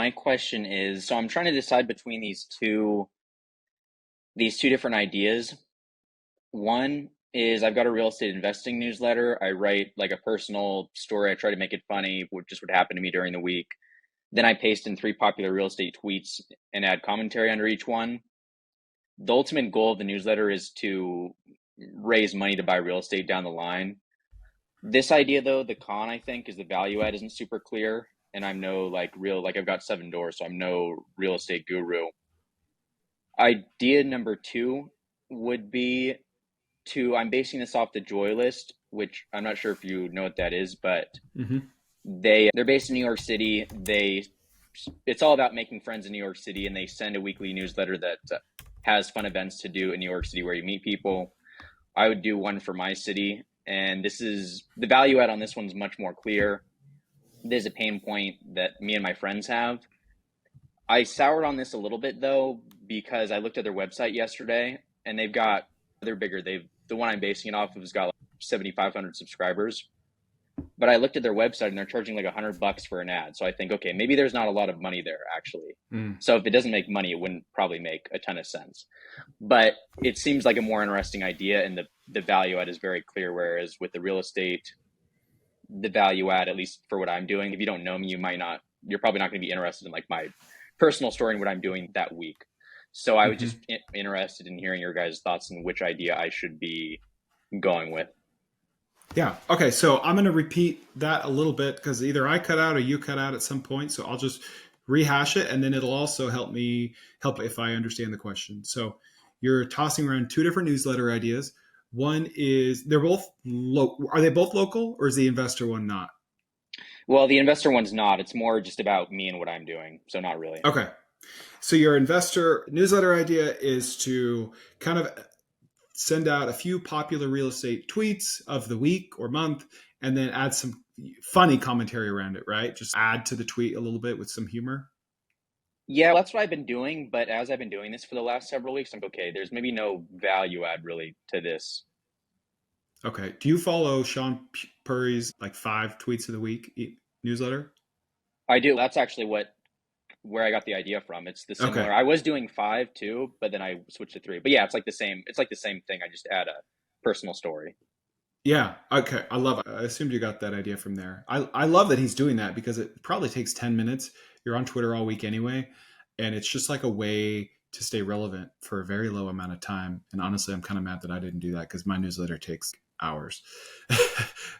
my question is, so I'm trying to decide between these two different ideas. One is I've got a real estate investing newsletter. I write like a personal story. I try to make it funny, what just would happen to me during the week. Then I paste in three popular real estate tweets and add commentary under each one. The ultimate goal of the newsletter is to raise money to buy real estate down the line. This idea, though, the con, I think, is the value add isn't super clear. And I'm no like I've got 7 doors, so I'm no real estate guru. Idea number two would be I'm basing this off the Joy List, which I'm not sure if you know what that is, but Mm-hmm. they're based in New York City. It's all about making friends in New York City, and they send a weekly newsletter that has fun events to do in New York City where you meet people. I would do one for my city, and this is the value add on this one's much more clear. There's a pain point that me and my friends have. I soured on this a little bit though, because I looked at their website yesterday and they're bigger. The one I'm basing it off of has got like 7,500 subscribers. But I looked at their website and they're charging like $100 for an ad. So I think, okay, maybe there's not a lot of money there actually. So if it doesn't make money, it wouldn't probably make a ton of sense. But it seems like a more interesting idea, and the value add is very clear. Whereas with the real estate, the value add, at least for what I'm doing, if you don't know me, you're probably not going to be interested in like my personal story and what I'm doing that week. So I was just interested in hearing your guys' thoughts on which idea I should be going with. Yeah. Okay. So I'm going to repeat that a little bit because either I cut out or you cut out at some point. So I'll just rehash it, and then it'll also help if I understand the question. So you're tossing around two different newsletter ideas. One is they're both are they both local, or is the investor one not? Well, the investor one's not. It's more just about me and what I'm doing. So not really. Okay. So your investor newsletter idea is to kind of send out a few popular real estate tweets of the week or month, and then add some funny commentary around it, right? Just add to the tweet a little bit with some humor. Yeah, that's what I've been doing. But as I've been doing this for the last several weeks, I'm like, okay, there's maybe no value add really to this. Okay. Do you follow Sean Purry's like 5 tweets of the week newsletter? I do. That's actually where I got the idea from. It's the Okay. similar. I was doing 5 too, but then I switched to 3. But yeah, it's like the same. It's like the same thing. I just add a personal story. Yeah. Okay. I love it. I assumed you got that idea from there. I love that he's doing that because it probably takes 10 minutes. You're on Twitter all week anyway. And it's just like a way to stay relevant for a very low amount of time. And honestly, I'm kind of mad that I didn't do that because my newsletter takes hours.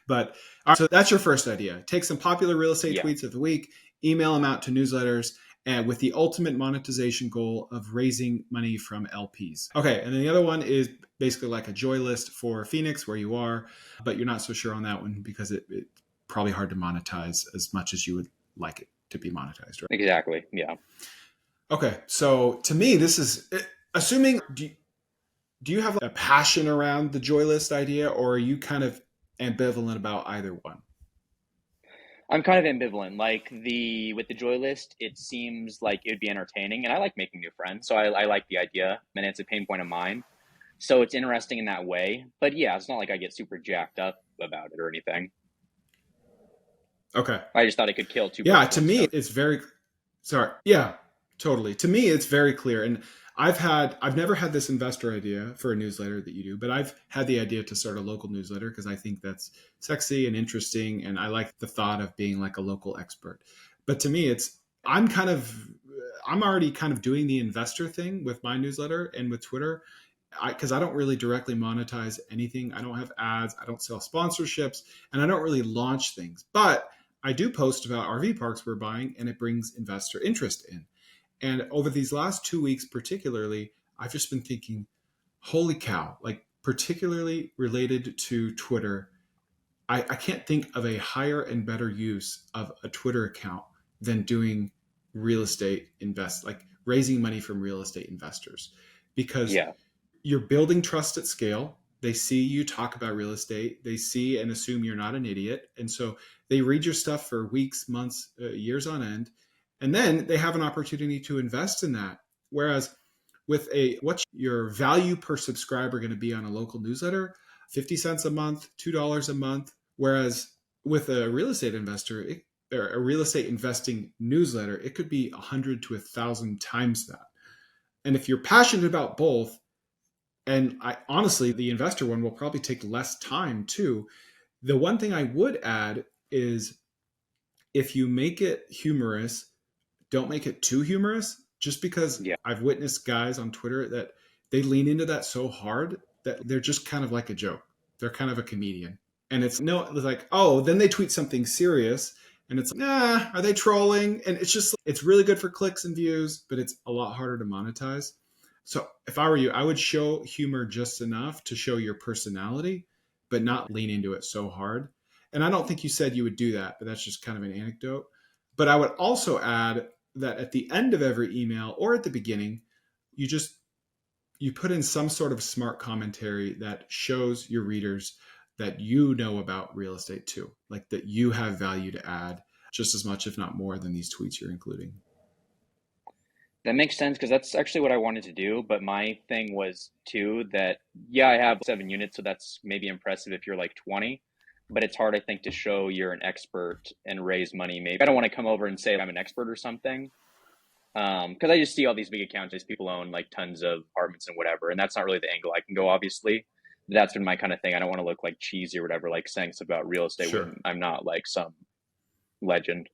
But all right, so that's your first idea. Take some popular real estate Yeah. tweets of the week, email them out to newsletters, and with the ultimate monetization goal of raising money from LPs. Okay, and then the other one is basically like a joy list for Phoenix, where you are, but you're not so sure on that one because it's probably hard to monetize as much as you would like it to be monetized, right? Exactly. Yeah. Okay, so to me, this is assuming. Do you have a passion around the joy list idea, or are you kind of ambivalent about either one? I'm kind of ambivalent. Like with the Joy List, it seems like it would be entertaining, and I like making new friends, so I like the idea, and it's a pain point of mine. So it's interesting in that way. But yeah, it's not like I get super jacked up about it or anything. Okay. I just thought I could kill two birds Yeah, with to one me, stone. it's very sorry. Yeah, totally. To me, it's very clear. And I've never had this investor idea for a newsletter that you do, but I've had the idea to start a local newsletter because I think that's sexy and interesting. And I like the thought of being like a local expert. But to me, I'm kind of, I'm already kind of doing the investor thing with my newsletter and with Twitter. Because I don't really directly monetize anything. I don't have ads. I don't sell sponsorships, and I don't really launch things. But I do post about RV parks we're buying, and it brings investor interest in. And over these last 2 weeks, particularly, I've just been thinking, holy cow, like particularly related to Twitter, I can't think of a higher and better use of a Twitter account than doing real estate like raising money from real estate investors. Because Yeah. you're building trust at scale. They see you talk about real estate. They see and assume you're not an idiot. And so they read your stuff for weeks, months, years on end. And then they have an opportunity to invest in that. Whereas what's your value per subscriber going to be on a local newsletter? 50 cents a month, $2 a month. Whereas with a real estate investor, or a real estate investing newsletter, it could be 100 to 1,000 times that. And if you're passionate about both, and I honestly, the investor one will probably take less time too. The one thing I would add is if you make it humorous, don't make it too humorous, just because Yeah. I've witnessed guys on Twitter that they lean into that so hard that they're just kind of like a joke. They're kind of a comedian. And it's like, oh, then they tweet something serious and it's, nah, are they trolling? And it's just, it's really good for clicks and views, but it's a lot harder to monetize. So if I were you, I would show humor just enough to show your personality, but not lean into it so hard. And I don't think you said you would do that, but that's just kind of an anecdote. But I would also add that at the end of every email or at the beginning, you just you put in some sort of smart commentary that shows your readers that you know about real estate too, like that you have value to add just as much, if not more, than these tweets you're including. That makes sense because that's actually what I wanted to do. But my thing was too that, yeah, I have 7 units, so that's maybe impressive if you're like 20. But it's hard, I think, to show you're an expert and raise money. Maybe I don't want to come over and say I'm an expert or something. Because I just see all these big accounts, these people own like tons of apartments and whatever, and that's not really the angle I can go, obviously. That's been my kind of thing. I don't want to look like cheesy or whatever, like saying stuff about real estate Sure. when I'm not like some legend.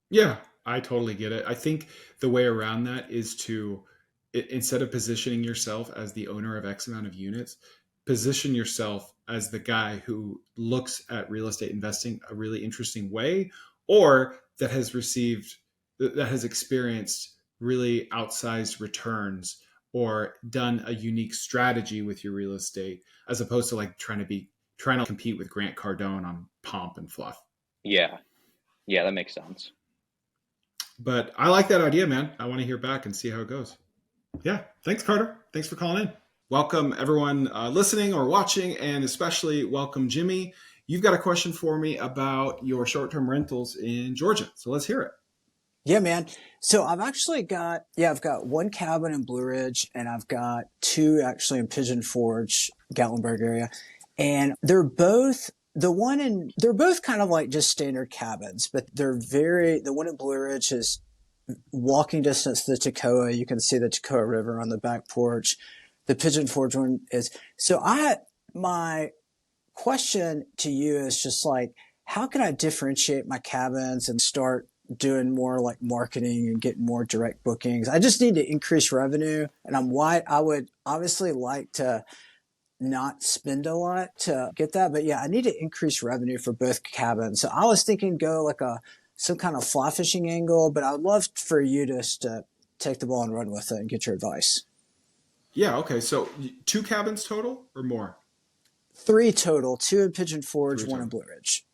Yeah, I totally get it. I think the way around that is to, instead of positioning yourself as the owner of X amount of units, position yourself as the guy who looks at real estate investing a really interesting way, or that has experienced really outsized returns or done a unique strategy with your real estate, as opposed to like trying to compete with Grant Cardone on pomp and fluff. Yeah, yeah, that makes sense. But I like that idea, man. I want to hear back and see how it goes. Yeah. Thanks, Carter. Thanks for calling in. Welcome, everyone listening or watching, and especially welcome, Jimmy. You've got a question for me about your short-term rentals in Georgia. So let's hear it. Yeah, man. So I've got one cabin in Blue Ridge and I've got two actually in Pigeon Forge, Gatlinburg area. And they're both kind of like just standard cabins, but the one in Blue Ridge is walking distance to the Toccoa. You can see the Toccoa River on the back porch. The Pigeon Forge one is, my question to you is just like, how can I differentiate my cabins and start doing more like marketing and getting more direct bookings? I just need to increase revenue, and I would obviously like to not spend a lot to get that, but yeah, I need to increase revenue for both cabins. So I was thinking go like some kind of fly fishing angle, but I'd love for you just to take the ball and run with it and get your advice. Yeah. Okay. So 2 cabins total or more? 3 total, 2 in Pigeon Forge, 1 in Total. Blue Ridge.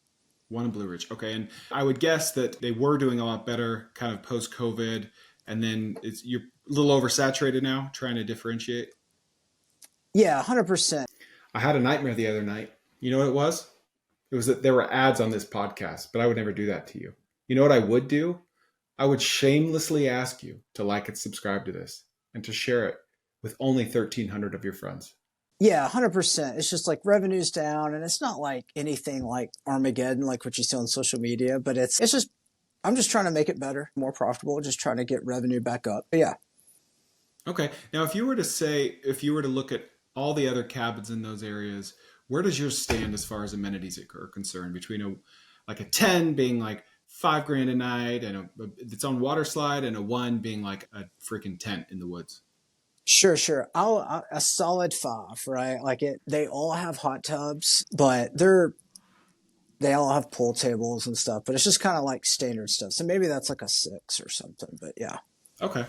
1 in Blue Ridge. Okay. And I would guess that they were doing a lot better kind of post COVID. And then you're a little oversaturated now, trying to differentiate. Yeah, 100%. I had a nightmare the other night. You know what it was? It was that there were ads on this podcast, but I would never do that to you. You know what I would do? I would shamelessly ask you to like and subscribe to this and to share it with only 1,300 of your friends. Yeah, 100%. It's just like revenue's down, and it's not like anything like Armageddon, like what you see on social media, but I'm just trying to make it better, more profitable, just trying to get revenue back up. But yeah. Okay. Now, if you were to look at all the other cabins in those areas, where does yours stand as far as amenities are concerned? Between a 10 being like $5,000 a night and its own water slide, and a 1 being like a freaking tent in the woods. Sure. A solid 5, right? They all have hot tubs, but they all have pool tables and stuff, but it's just kind of like standard stuff. So maybe that's like a 6 or something, but yeah. Okay.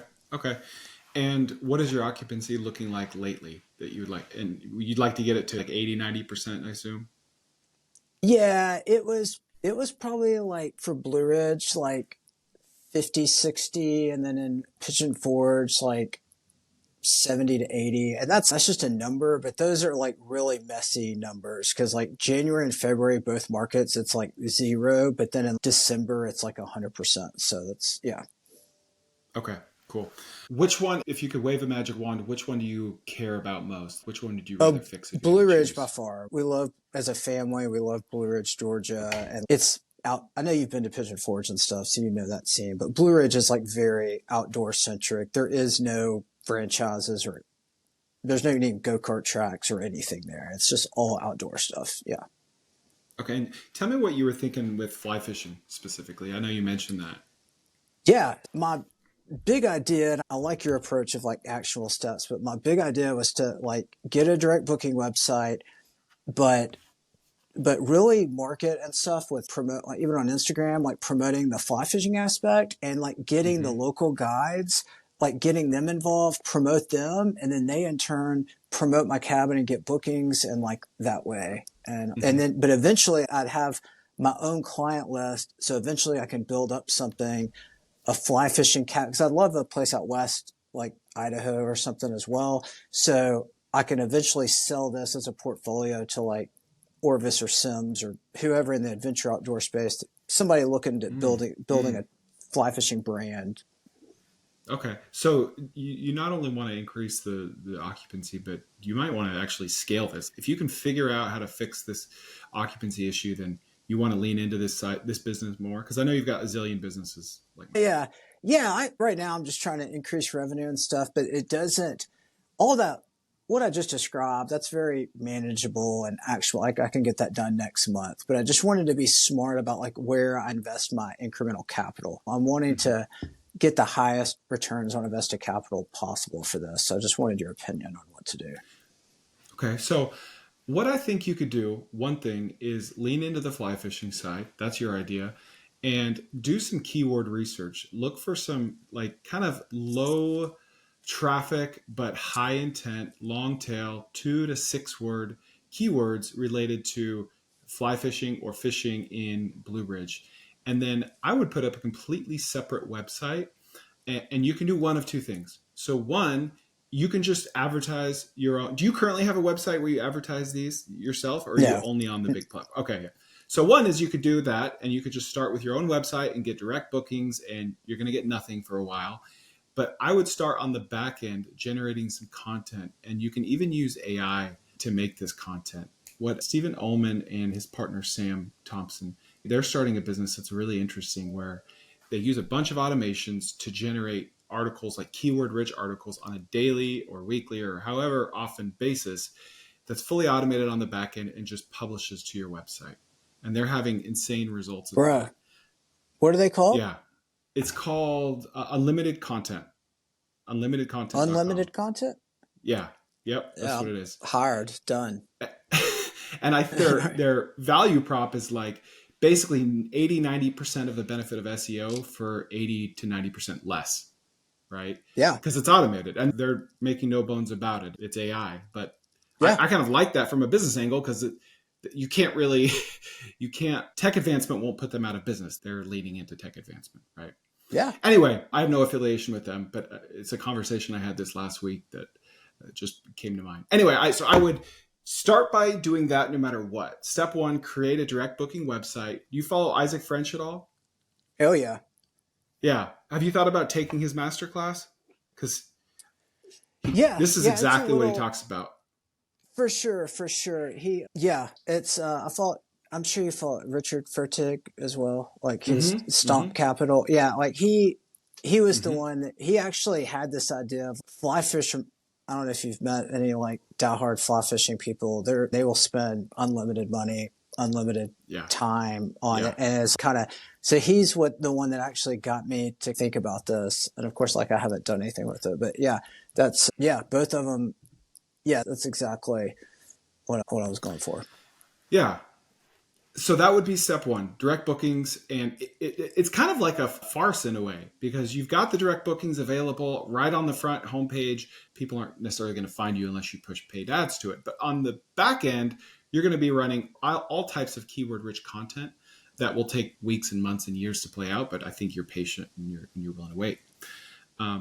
And what is your occupancy looking like lately that you would like? And you'd like to get it to like 80, 90%, I assume? Yeah, it was probably like for Blue Ridge, like 50, 60, and then in Pigeon Forge, like 70 to 80. And that's just a number, but those are like really messy numbers because like January and February, both markets, it's like 0, but then in December, it's like 100%. So that's, yeah. Okay, cool. Which one, if you could wave a magic wand, which one do you care about most? Which one did you rather fix? Blue Ridge by far. As a family, we love Blue Ridge, Georgia. And it's out. I know you've been to Pigeon Forge and stuff, so you know that scene. But Blue Ridge is like very outdoor centric. There is no franchises or there's no even go-kart tracks or anything there. It's just all outdoor stuff. Yeah. Okay, and tell me what you were thinking with fly fishing specifically. I know you mentioned that. Yeah. My big idea, and I like your approach of like actual steps, but my big idea was to like get a direct booking website, but really market and stuff with promote, like even on Instagram, like promoting the fly fishing aspect and like getting the local guides, like getting them involved, promote them, and then they in turn promote my cabin and get bookings and like that way. And then, but eventually I'd have my own client list. So eventually I can build up something, a fly fishing cabin, because I'd love a place out west, like Idaho or something as well. So I can eventually sell this as a portfolio to like Orvis or Sims or whoever in the adventure outdoor space, somebody looking to building a fly fishing brand. Okay, so you not only want to increase the occupancy, but you might want to actually scale this. If you can figure out how to fix this occupancy issue, then you want to lean into this business more, because I know you've got a zillion businesses like Yeah, right now I'm just trying to increase revenue and stuff, but it doesn't all that what I just described. That's very manageable and actual. Like I can get that done next month. But I just wanted to be smart about like where I invest my incremental capital. I'm wanting to get the highest returns on invested capital possible for this. So I just wanted your opinion on what to do. Okay, so what I think you could do, one thing is lean into the fly fishing side. That's your idea. And do some keyword research. Look for some like kind of low traffic, but high intent, long tail, 2 to 6 word keywords related to fly fishing or fishing in Blue Ridge. And then I would put up a completely separate website, and you can do one of two things. So one, you can just advertise your own. Do you currently have a website where you advertise these yourself, or are you only on the big platform? Okay. Yeah. So one is you could do that, and you could just start with your own website and get direct bookings, and you're going to get nothing for a while. But I would start on the back end generating some content, and you can even use AI to make this content. What Stephen Ullman and his partner Sam Thompson, they're starting a business that's really interesting, where they use a bunch of automations to generate articles, like keyword rich articles, on a daily or weekly or however often basis, that's fully automated on the back end and just publishes to your website. And they're having insane results. Bruh. What are they called? Yeah. It's called Unlimited Content. Unlimited Content. Unlimited content? Yeah. Yep. That's what it is. Hired. Done. And their value prop is like basically 80-90% of the benefit of SEO for 80 to 90% less. Right? Yeah. Because it's automated and they're making no bones about it. It's AI. But yeah. I kind of like that from a business angle, because tech advancement won't put them out of business. They're leading into tech advancement, right? Yeah. Anyway, I have no affiliation with them, but it's a conversation I had this last week that just came to mind. Anyway, so I would start by doing that no matter what. Step one, create a direct booking website. Do you follow Isaac French at all? Oh, yeah. Yeah. Have you thought about taking his masterclass? Because this is yeah, exactly what he talks about. For sure. It's, I'm sure you follow Richard Fertig as well, like his Stomp Capital. Yeah, like he was the one that he actually had this idea of fly fishing. I don't know if you've met any like diehard fly fishing people. They will spend unlimited money, unlimited time on it, and it's kind of so he's the one that actually got me to think about this. And of course, like I haven't done anything with it, but that's both of them. Yeah, that's exactly what I was going for. Yeah. So that would be step one, direct bookings. And it's kind of like a farce in a way, because you've got the direct bookings available right on the front homepage. People aren't necessarily going to find you unless you push paid ads to it. But on the back end, you're going to be running all types of keyword rich content that will take weeks and months and years to play out. But I think you're patient and you're willing to wait.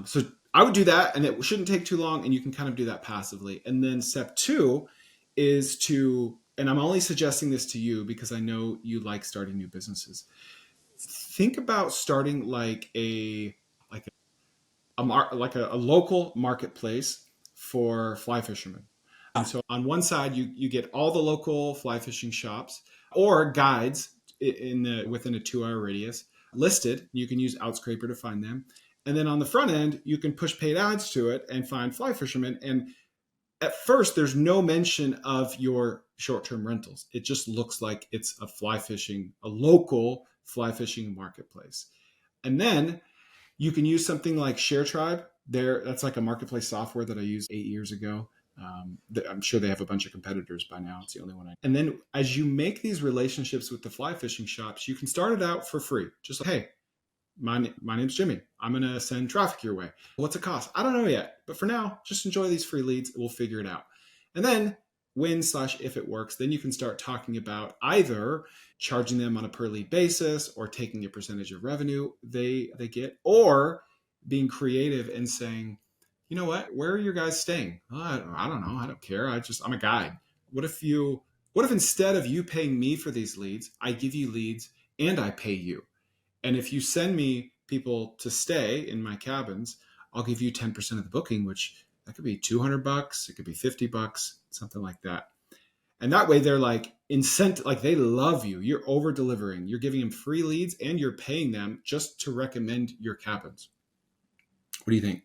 So I would do that, and it shouldn't take too long, and you can kind of do that passively. And then step two is and I'm only suggesting this to you because I know you like starting new businesses. Think about starting like a local marketplace for fly fishermen. And so on one side, you get all the local fly fishing shops or guides within a 2-hour radius, listed. You can use Outscraper to find them. And then on the front end, you can push paid ads to it and find fly fishermen. And at first, there's no mention of your short-term rentals. It just looks like it's a local fly fishing marketplace. And then you can use something like ShareTribe. That's like a marketplace software that I used 8 years ago. I'm sure they have a bunch of competitors by now. It's the only one. And then as you make these relationships with the fly fishing shops, you can start it out for free. Just like, hey, my name's Jimmy. I'm going to send traffic your way. What's it cost? I don't know yet. But for now, just enjoy these free leads. We'll figure it out. And then if it works, then you can start talking about either charging them on a per lead basis or taking a percentage of revenue they get, or being creative and saying, you know what, where are your guys staying? Oh, I don't know. I don't care. I'm a guide. What if instead of you paying me for these leads, I give you leads and I pay you? And if you send me people to stay in my cabins, I'll give you 10% of the booking, which that could be $200. It could be $50, something like that. And that way they're like they love you. You're over delivering. You're giving them free leads and you're paying them just to recommend your cabins. What do you think?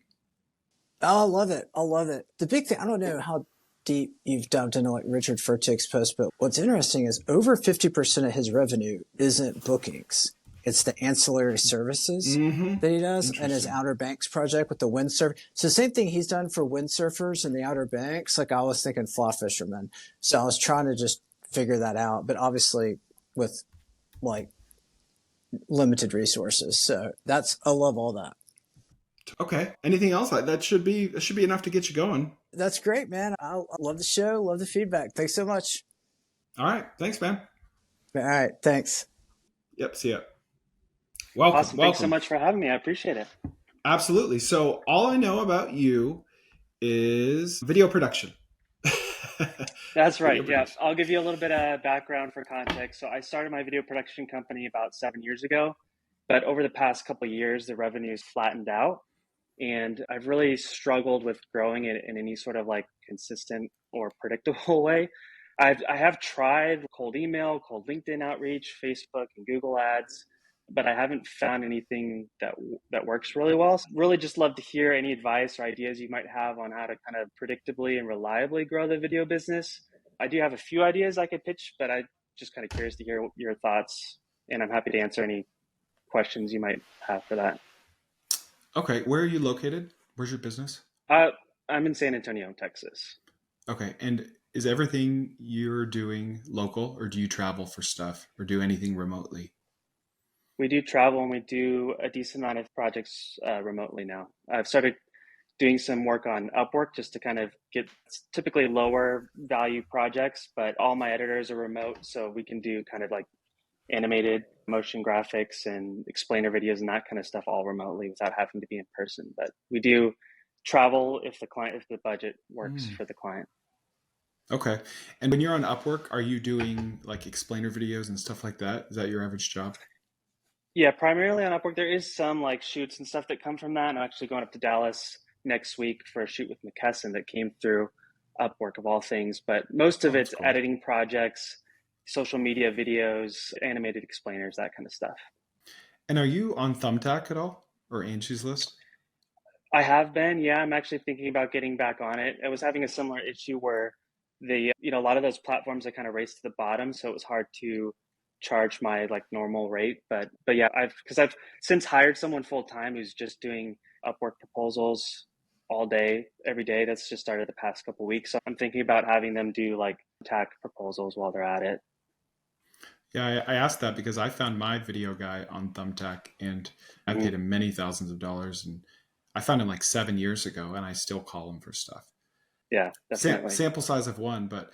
Oh, I love it. I love it. The big thing, I don't know how deep you've dived into like Richard Furtick's post, but what's interesting is over 50% of his revenue isn't bookings. It's the ancillary services that he does and his Outer Banks project with the windsurf. So same thing he's done for windsurfers in the Outer Banks. Like I was thinking fly fishermen. So I was trying to just figure that out, but obviously with like limited resources. So I love all that. Okay. Anything else? That should be enough to get you going. That's great, man. I love the show. Love the feedback. Thanks so much. All right. Thanks, man. All right. Thanks. Yep. See ya. Welcome. Awesome. Thanks so much for having me. I appreciate it. Absolutely. So all I know about you is video production. That's right. Yeah. I'll give you a little bit of background for context. So I started my video production company about 7 years ago, but over the past couple of years, the revenue's flattened out. And I've really struggled with growing it in any sort of like consistent or predictable way. I have tried cold email, cold LinkedIn outreach, Facebook and Google ads, but I haven't found anything that works really well. So really just love to hear any advice or ideas you might have on how to kind of predictably and reliably grow the video business. I do have a few ideas I could pitch, but I'm just kind of curious to hear your thoughts, and I'm happy to answer any questions you might have for that. Okay. Where are you located? Where's your business? I'm in San Antonio, Texas. Okay. And is everything you're doing local, or do you travel for stuff or do anything remotely? We do travel and we do a decent amount of projects remotely now. I've started doing some work on Upwork just to kind of get typically lower value projects, but all my editors are remote. So we can do kind of like animated motion graphics and explainer videos and that kind of stuff all remotely without having to be in person. But we do travel if the budget works for the client. Okay. And when you're on Upwork, are you doing like explainer videos and stuff like that? Is that your average job? Yeah, primarily on Upwork. There is some like shoots and stuff that come from that. And I'm actually going up to Dallas next week for a shoot with McKesson that came through Upwork of all things. But most of it's cool. Editing projects, social media videos, animated explainers, that kind of stuff. And are you on Thumbtack at all, or Angie's List? I have been. Yeah, I'm actually thinking about getting back on it. I was having a similar issue where a lot of those platforms are kind of raced to the bottom, so it was hard to charge my like normal rate. But yeah, I've since hired someone full time who's just doing Upwork proposals all day, every day. That's just started the past couple of weeks. So I'm thinking about having them do like tack proposals while they're at it. Yeah, I asked that because I found my video guy on Thumbtack and I paid him many thousands of dollars, and I found him like 7 years ago and I still call him for stuff. Yeah, definitely. Sample size of one, but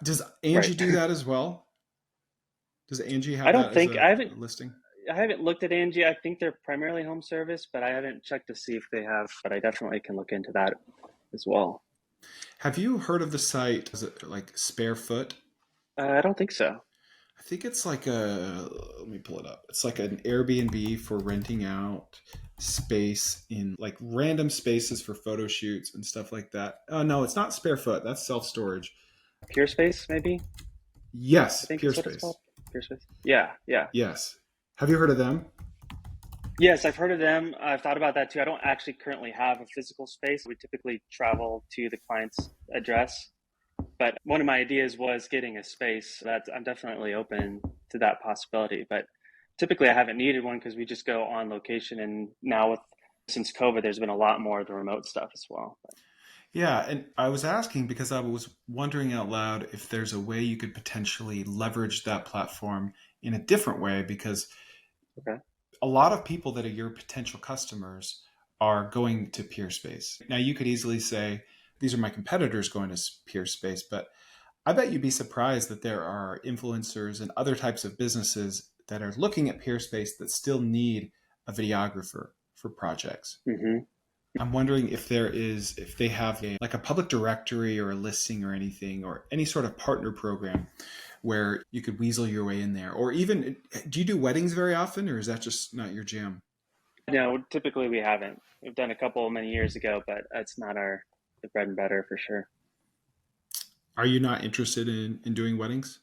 does Angie do that as well? Does Angie have a listing? I haven't looked at Angie. I think they're primarily home service, but I haven't checked to see if they have, but I definitely can look into that as well. Have you heard of the site? Is it like Sparefoot? I don't think so. I think it's like let me pull it up. It's like an Airbnb for renting out space in like random spaces for photo shoots and stuff like that. Oh, no, it's not Sparefoot. That's self-storage. Pure Space, maybe? Yes, Pure Space. Peerspace? Yeah, yeah. Yes. Have you heard of them? Yes, I've heard of them. I've thought about that too. I don't actually currently have a physical space. We typically travel to the client's address. But one of my ideas was getting a space. That I'm definitely open to that possibility. But typically I haven't needed one because we just go on location. And now since COVID, there's been a lot more of the remote stuff as well. Yeah, and I was asking because I was wondering out loud if there's a way you could potentially leverage that platform in a different way, because Okay. a lot of people that are your potential customers are going to Peerspace. Now, you could easily say, these are my competitors going to Peerspace, but I bet you'd be surprised that there are influencers and other types of businesses that are looking at Peerspace that still need a videographer for projects. Mm-hmm. I'm wondering if they have like a public directory or a listing or anything, or any sort of partner program where you could weasel your way in there. Or even, do you do weddings very often, or is that just not your jam? No, typically we haven't. We've done a couple many years ago, but that's not the bread and butter for sure. Are you not interested in doing weddings?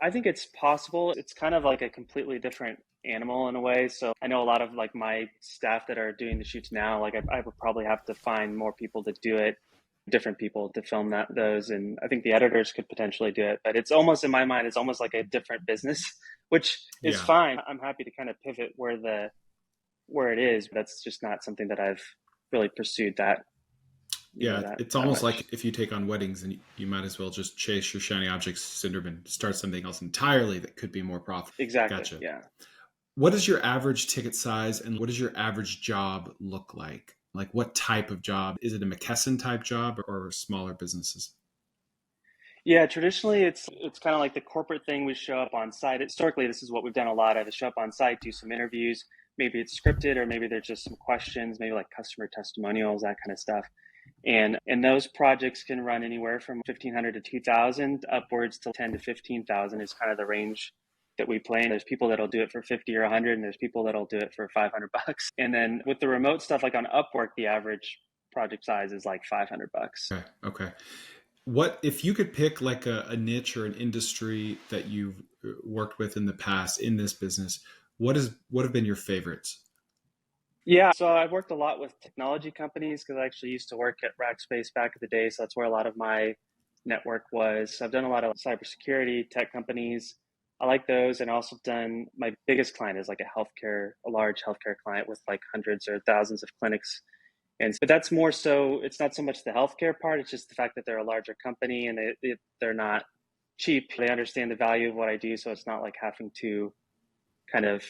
I think it's possible. It's kind of like a completely different animal in a way. So I know a lot of like my staff that are doing the shoots now, like I would probably have to find more people to do it, different people to film those. And I think the editors could potentially do it, but it's almost, in my mind, it's almost like a different business, which is Yeah. fine. I'm happy to kind of pivot where it is. But that's just not something that I've really pursued Yeah, it's that almost much. like if you take on weddings, and you might as well just chase your shiny object syndrome and start something else entirely that could be more profitable. Exactly. Gotcha. Yeah. What is your average ticket size, and what does your average job look like? Like, what type of job? Is it a McKesson type job or smaller businesses? Yeah, traditionally it's kind of like the corporate thing. We show up on site. Historically, this is what we've done a lot of: is show up on site, do some interviews. Maybe it's scripted, or maybe there's just some questions, maybe like customer testimonials, that kind of stuff. And those projects can run anywhere from 1,500 to 2,000 upwards to 10 to 15,000 is kind of the range that we play in. There's people that'll do it for 50 or 100, and there's people that'll do it for $500. And then with the remote stuff, like on Upwork, the average project size is like $500. Okay. Okay. What if you could pick like a niche or an industry that you've worked with in the past in this business? What have been your favorites? Yeah, so I've worked a lot with technology companies because I actually used to work at Rackspace back in the day. So that's where a lot of my network was. So I've done a lot of cybersecurity tech companies. I like those, and also done, my biggest client is like a large healthcare client with like hundreds or thousands of clinics. But that's more so, it's not so much the healthcare part, it's just the fact that they're a larger company, and they're not cheap. They understand the value of what I do, so it's not like having to kind of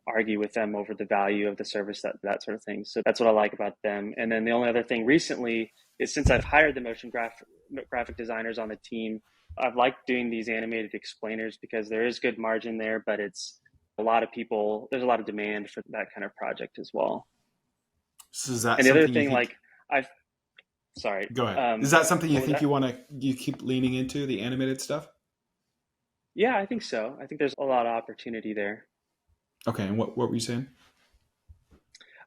argue with them over the value of the service, that sort of thing. So that's what I like about them. And then the only other thing recently is, since I've hired the motion graphic designers on the team, I've liked doing these animated explainers because there is good margin there, but it's a lot of people, there's a lot of demand for that kind of project as well. So is that And the other something you thing, think? like I've sorry, Go ahead. Is that something you what was think that? you keep leaning into, the animated stuff? Yeah, I think so. I think there's a lot of opportunity there. Okay. And what were you saying?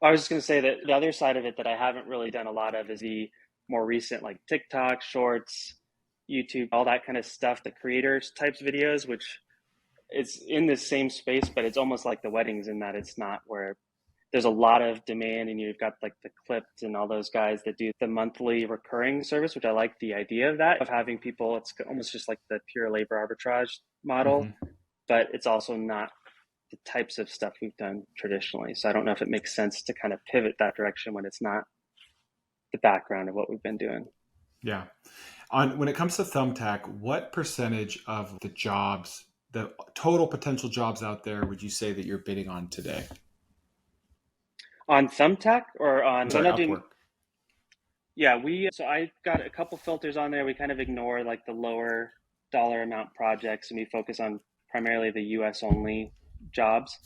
I was just going to say that the other side of it that I haven't really done a lot of is the more recent, like TikTok, Shorts, YouTube, all that kind of stuff, the creators types videos, which it's in the same space, but it's almost like the weddings in that it's not, where there's a lot of demand, and you've got like the Clipped and all those guys that do the monthly recurring service, which I like the idea of that, of having people. It's almost just like the pure labor arbitrage model, Hmm. but it's also not the types of stuff we've done traditionally. So I don't know if it makes sense to kind of pivot that direction when it's not the background of what we've been doing. Yeah. When it comes to Thumbtack, what percentage of the jobs, the total potential jobs out there, would you say that you're bidding on today? On Thumbtack or on, so I'm Sorry, not doing, Upwork. yeah, so I got a couple filters on there. We kind of ignore like the lower dollar amount projects, and we focus on primarily the US only jobs.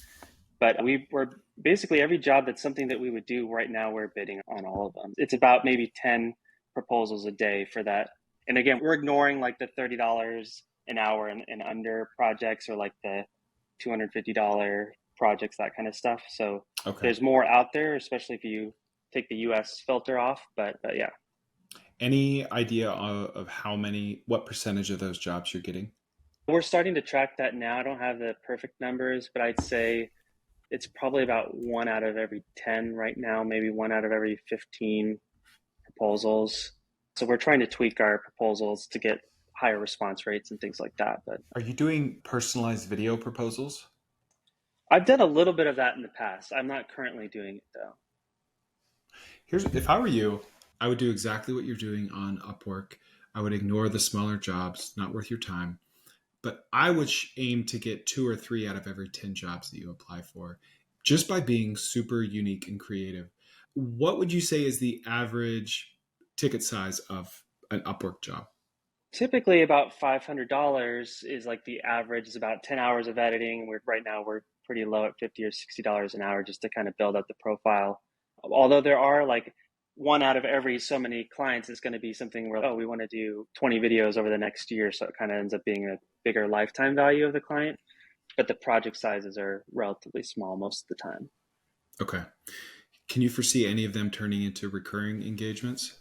But we're basically, every job that's something that we would do right now, we're bidding on all of them. It's about maybe 10 proposals a day for that. And again, we're ignoring like the $30 an hour and under projects, or like the $250 projects, that kind of stuff. So Okay. there's more out there, especially if you take the US filter off. But yeah. Any idea of what percentage of those jobs you're getting? We're starting to track that now. I don't have the perfect numbers, but I'd say it's probably about 1 out of every 10 right now, maybe 1 out of every 15 proposals. So we're trying to tweak our proposals to get higher response rates and things like that. But Are you doing personalized video proposals? I've done a little bit of that in the past. I'm not currently doing it though. If I were you, I would do exactly what you're doing on Upwork. I would ignore the smaller jobs, not worth your time. But I would aim to get 2 or 3 out of every 10 jobs that you apply for, just by being super unique and creative. What would you say is the average ticket size of an Upwork job? Typically about $500 is like the average. Is about 10 hours of editing. Right now we're pretty low at $50 or $60 an hour just to kind of build up the profile. Although there are like 1 out of every so many clients is going to be something where, oh, we want to do 20 videos over the next year. So it kind of ends up being a bigger lifetime value of the client. But the project sizes are relatively small most of the time. Okay. Can you foresee any of them turning into recurring engagements?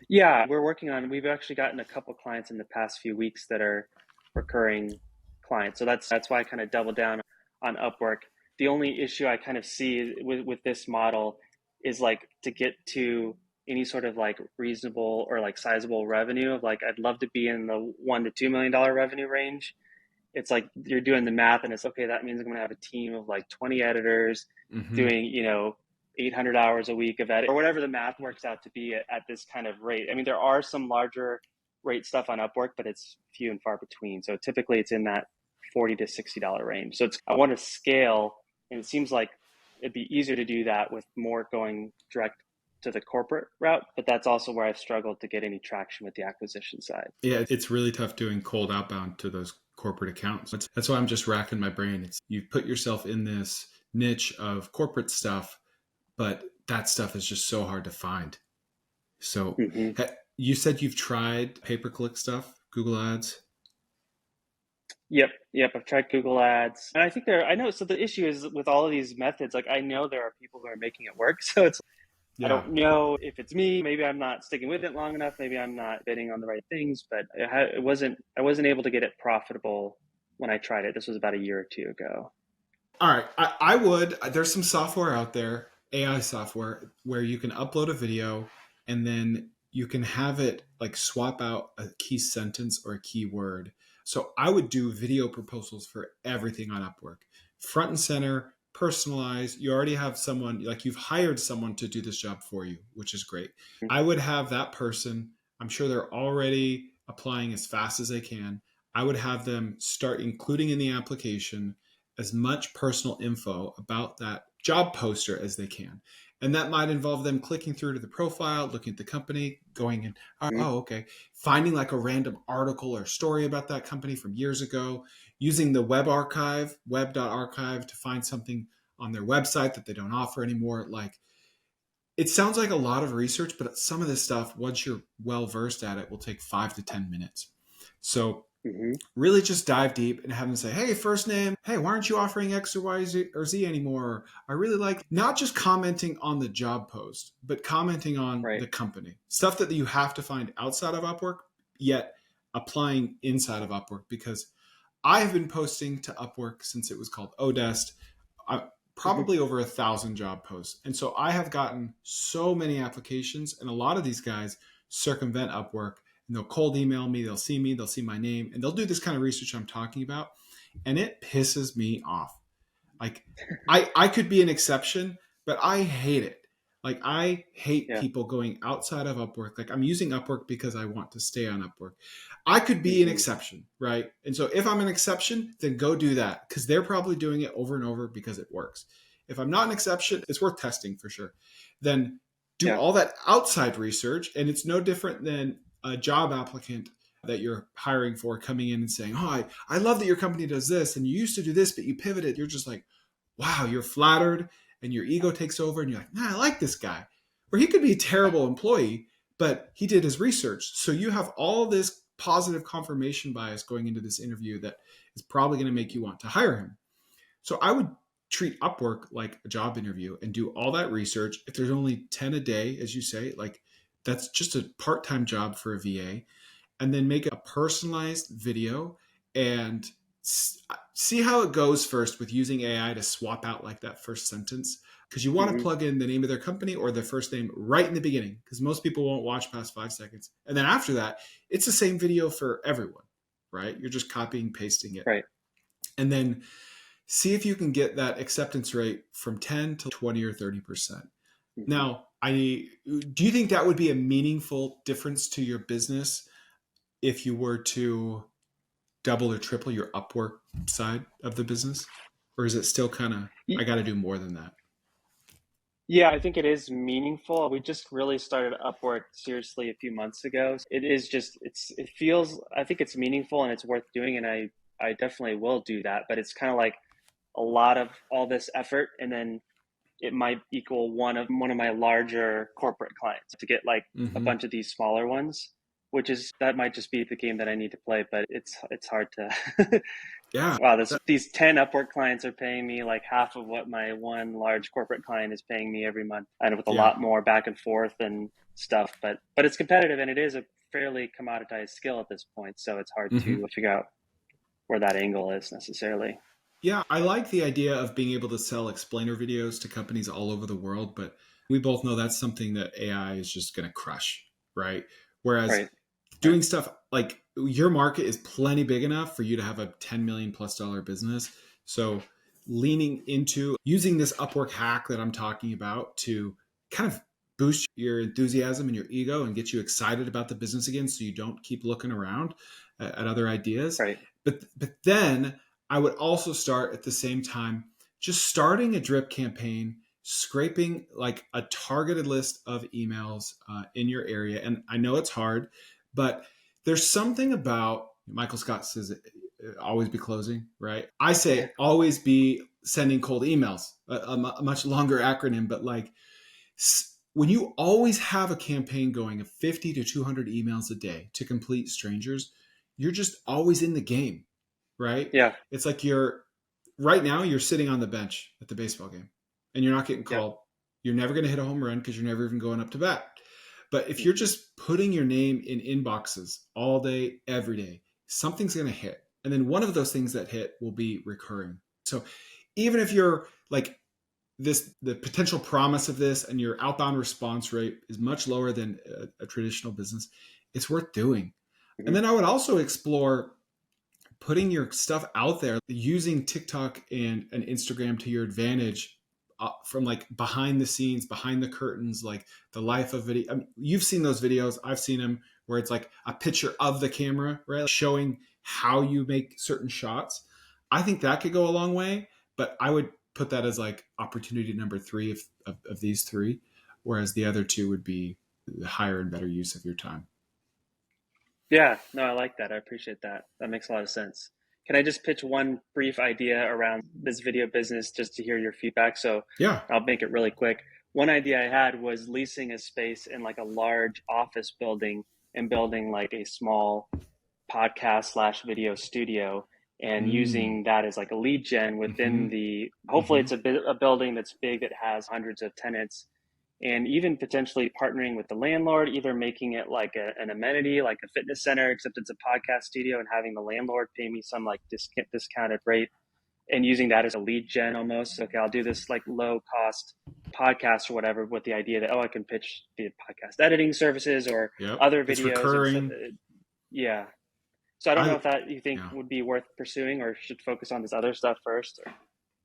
Yeah, we've actually gotten a couple clients in the past few weeks that are recurring clients. So that's why I kind of doubled down on Upwork. The only issue I kind of see with this model is like to get to any sort of like reasonable or like sizable revenue of like, I'd love to be in the $1 to $2 million revenue range. It's like you're doing the math and it's okay, that means I'm going to have a team of like 20 editors doing, 800 hours a week of edit or whatever the math works out to be at this kind of rate. I mean, there are some larger rate stuff on Upwork, but it's few and far between. So typically it's in that $40 to $60 range. So I want to scale, and it seems like it'd be easier to do that with more going direct to the corporate route, but that's also where I've struggled to get any traction with the acquisition side. Yeah, it's really tough doing cold outbound to those corporate accounts. That's why I'm just racking my brain. You've put yourself in this niche of corporate stuff, but that stuff is just so hard to find. So you said you've tried pay-per-click stuff, Google Ads? Yep. I've tried Google Ads. And I know, so the issue is with all of these methods, like I know there are people who are making it work. So I don't know if it's me. Maybe I'm not sticking with it long enough. Maybe I'm not bidding on the right things, but I wasn't able to get it profitable when I tried it. This was about a year or two ago. All right. There's some software out there, AI software, where you can upload a video and then you can have it like swap out a key sentence or a key word. So I would do video proposals for everything on Upwork. Front and center, personalized. You already have someone, like you've hired someone to do this job for you, which is great. I would have that person, I'm sure they're already applying as fast as they can. I would have them start including in the application as much personal info about that job poster as they can. And that might involve them clicking through to the profile, looking at the company, going in, okay, finding like a random article or story about that company from years ago, using the web.archive to find something on their website that they don't offer anymore. Like, it sounds like a lot of research, but some of this stuff, once you're well versed at it, will take 5 to 10 minutes. So really just dive deep and have them say, hey, first name, hey, why aren't you offering X or Y or Z anymore? I really like not just commenting on the job post, but commenting on the company. Stuff that you have to find outside of Upwork, yet applying inside of Upwork, because I have been posting to Upwork since it was called Odest, probably over 1,000 job posts. And so I have gotten so many applications, and a lot of these guys circumvent Upwork. And they'll cold email me, they'll see my name, and they'll do this kind of research I'm talking about. And it pisses me off. Like, I could be an exception, but I hate it. Like, I hate people going outside of Upwork. Like, I'm using Upwork because I want to stay on Upwork. I could be an exception, right? And so if I'm an exception, then go do that, because they're probably doing it over and over because it works. If I'm not an exception, it's worth testing for sure. Then do all that outside research, and it's no different than a job applicant that you're hiring for coming in and saying, oh, I love that your company does this, and you used to do this, but you pivoted. You're just like, wow, you're flattered, and your ego takes over, and you're like, I like this guy. Or he could be a terrible employee, but he did his research. So you have all this positive confirmation bias going into this interview that is probably going to make you want to hire him. So I would treat Upwork like a job interview and do all that research. If there's only 10 a day, as you say, like, that's just a part-time job for a VA, and then make a personalized video and see how it goes first with using AI to swap out like that first sentence. Because you want to plug in the name of their company or their first name right in the beginning, because most people won't watch past 5 seconds. And then after that, it's the same video for everyone, right? You're just copying, pasting it. Right. And then see if you can get that acceptance rate from 10 to 20 or 30%. Now, do you think that would be a meaningful difference to your business if you were to double or triple your Upwork side of the business? Or is it still kind of, I got to do more than that? Yeah, I think it is meaningful. We just really started Upwork seriously a few months ago. It is just, it feels, I think it's meaningful and it's worth doing. And I definitely will do that, but it's kind of like a lot of all this effort. And then it might equal one of my larger corporate clients to get like a bunch of these smaller ones, that might just be the game that I need to play, but it's hard to, yeah. Wow, these 10 Upwork clients are paying me like half of what my one large corporate client is paying me every month, and with a lot more back and forth and stuff. But it's competitive, and it is a fairly commoditized skill at this point, so it's hard to figure out where that angle is necessarily. Yeah, I like the idea of being able to sell explainer videos to companies all over the world, but we both know that's something that AI is just going to crush, right? Whereas doing stuff like your market is plenty big enough for you to have a $10 million plus business. So leaning into using this Upwork hack that I'm talking about to kind of boost your enthusiasm and your ego and get you excited about the business again, so you don't keep looking around at other ideas. Right. But then I would also start at the same time, just starting a drip campaign, scraping like a targeted list of emails in your area. And I know it's hard, but there's something about, Michael Scott says, always be closing, right? I say always be sending cold emails, a much longer acronym, but like when you always have a campaign going of 50 to 200 emails a day to complete strangers, you're just always in the game, right? Yeah. It's like right now you're sitting on the bench at the baseball game and you're not getting called. You're never going to hit a home run because you're never even going up to bat. But if you're just putting your name in inboxes all day, every day, something's going to hit. And then one of those things that hit will be recurring. So even if you're like the potential promise of this and your outbound response rate is much lower than a traditional business, it's worth doing. And then I would also explore putting your stuff out there, using TikTok and Instagram to your advantage. From like behind the scenes, behind the curtains, like the life of video. I mean, you've seen those videos. I've seen them where it's like a picture of the camera, right? Showing how you make certain shots. I think that could go a long way, but I would put that as like opportunity number 3 of these 3, whereas the other 2 would be the higher and better use of your time. Yeah, no, I like that. I appreciate that. That makes a lot of sense. Can I just pitch one brief idea around this video business just to hear your feedback? So yeah, I'll make it really quick. One idea I had was leasing a space in like a large office building and building like a small podcast / video studio and using that as like a lead gen within hopefully it's a building that's big that has hundreds of tenants, and even potentially partnering with the landlord, either making it like an amenity, like a fitness center, except it's a podcast studio, and having the landlord pay me some like discounted rate and using that as a lead gen almost. Okay, I'll do this like low cost podcast or whatever with the idea that, I can pitch the podcast editing services or other videos. It's recurring. Yeah. So I don't know if that you think would be worth pursuing or should focus on this other stuff first. Or...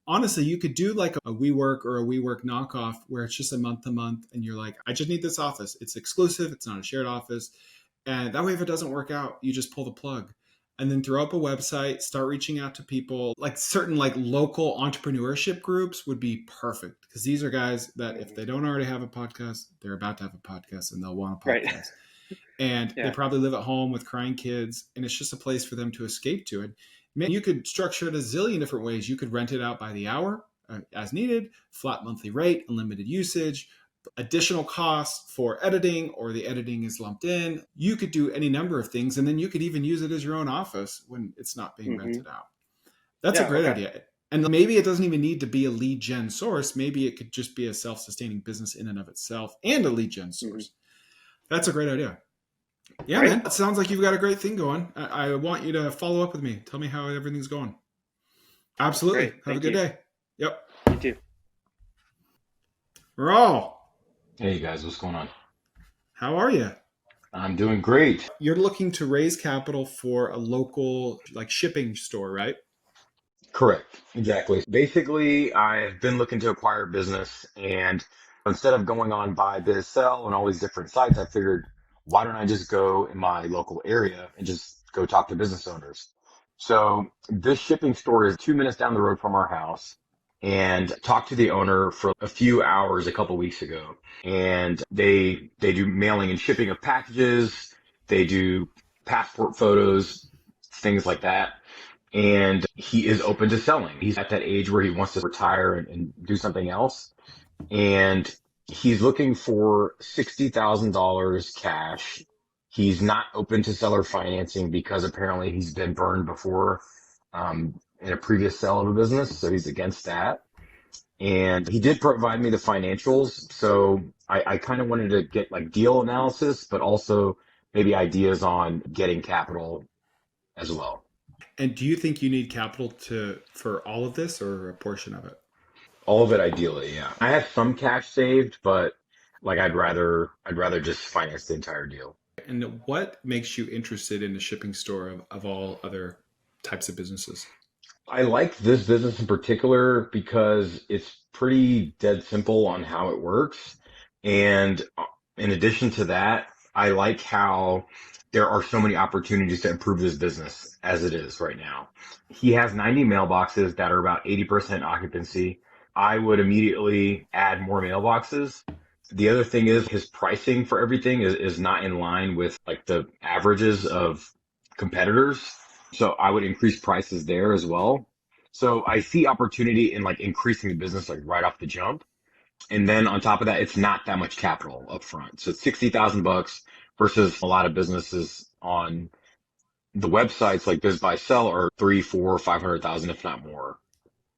Honestly, you could do like a WeWork or a WeWork knockoff where it's just a month to month and you're like, I just need this office. It's exclusive. It's not a shared office. And that way, if it doesn't work out, you just pull the plug and then throw up a website, start reaching out to people. Like certain like local entrepreneurship groups would be perfect because these are guys that if they don't already have a podcast, they're about to have a podcast and they'll want a podcast. Right. And they probably live at home with crying kids and it's just a place for them to escape to. And man, you could structure it a zillion different ways. You could rent it out by the hour as needed, flat monthly rate, unlimited usage, additional costs for editing, or the editing is lumped in. You could do any number of things. And then you could even use it as your own office when it's not being rented out. That's a great idea. And maybe it doesn't even need to be a lead gen source. Maybe it could just be a self-sustaining business in and of itself and a lead gen source. That's a great idea. Yeah, right? man. It sounds like you've got a great thing going. I want you to follow up with me. Tell me how everything's going. Absolutely. Great. Have a Thank good you. day. Yep. You too. Raul, Hey guys, what's going on? how are you? I'm doing great. You're looking to raise capital for a local like shipping store, right? Correct. Exactly. Basically, I've been looking to acquire a business, and instead of going on buy, biz, sell and all these different sites, I figured, why don't I just go in my local area and just go talk to business owners? So this shipping store is 2 minutes down the road from our house, and talked to the owner for a few hours a couple weeks ago. And they do mailing and shipping of packages. They do passport photos, things like that, and he is open to selling. He's at that age where he wants to retire and do something else. And he's looking for $60,000 cash. He's not open to seller financing because apparently he's been burned before in a previous sale of a business. So he's against that. And he did provide me the financials. So I kind of wanted to get like deal analysis, but also maybe ideas on getting capital as well. And do you think you need capital for all of this or a portion of it? All of it, ideally, yeah. I have some cash saved, but like I'd rather just finance the entire deal. And what makes you interested in a shipping store of all other types of businesses? I like this business in particular because it's pretty dead simple on how it works. And in addition to that, I like how there are so many opportunities to improve this business as it is right now. He has 90 mailboxes that are about 80% occupancy. I would immediately add more mailboxes. The other thing is his pricing for everything is not in line with like the averages of competitors. So I would increase prices there as well. So I see opportunity in like increasing the business like right off the jump. And then on top of that, it's not that much capital up front. So it's 60,000 bucks versus a lot of businesses on the websites like Biz Buy Sell are 3, 4, 500,000, if not more.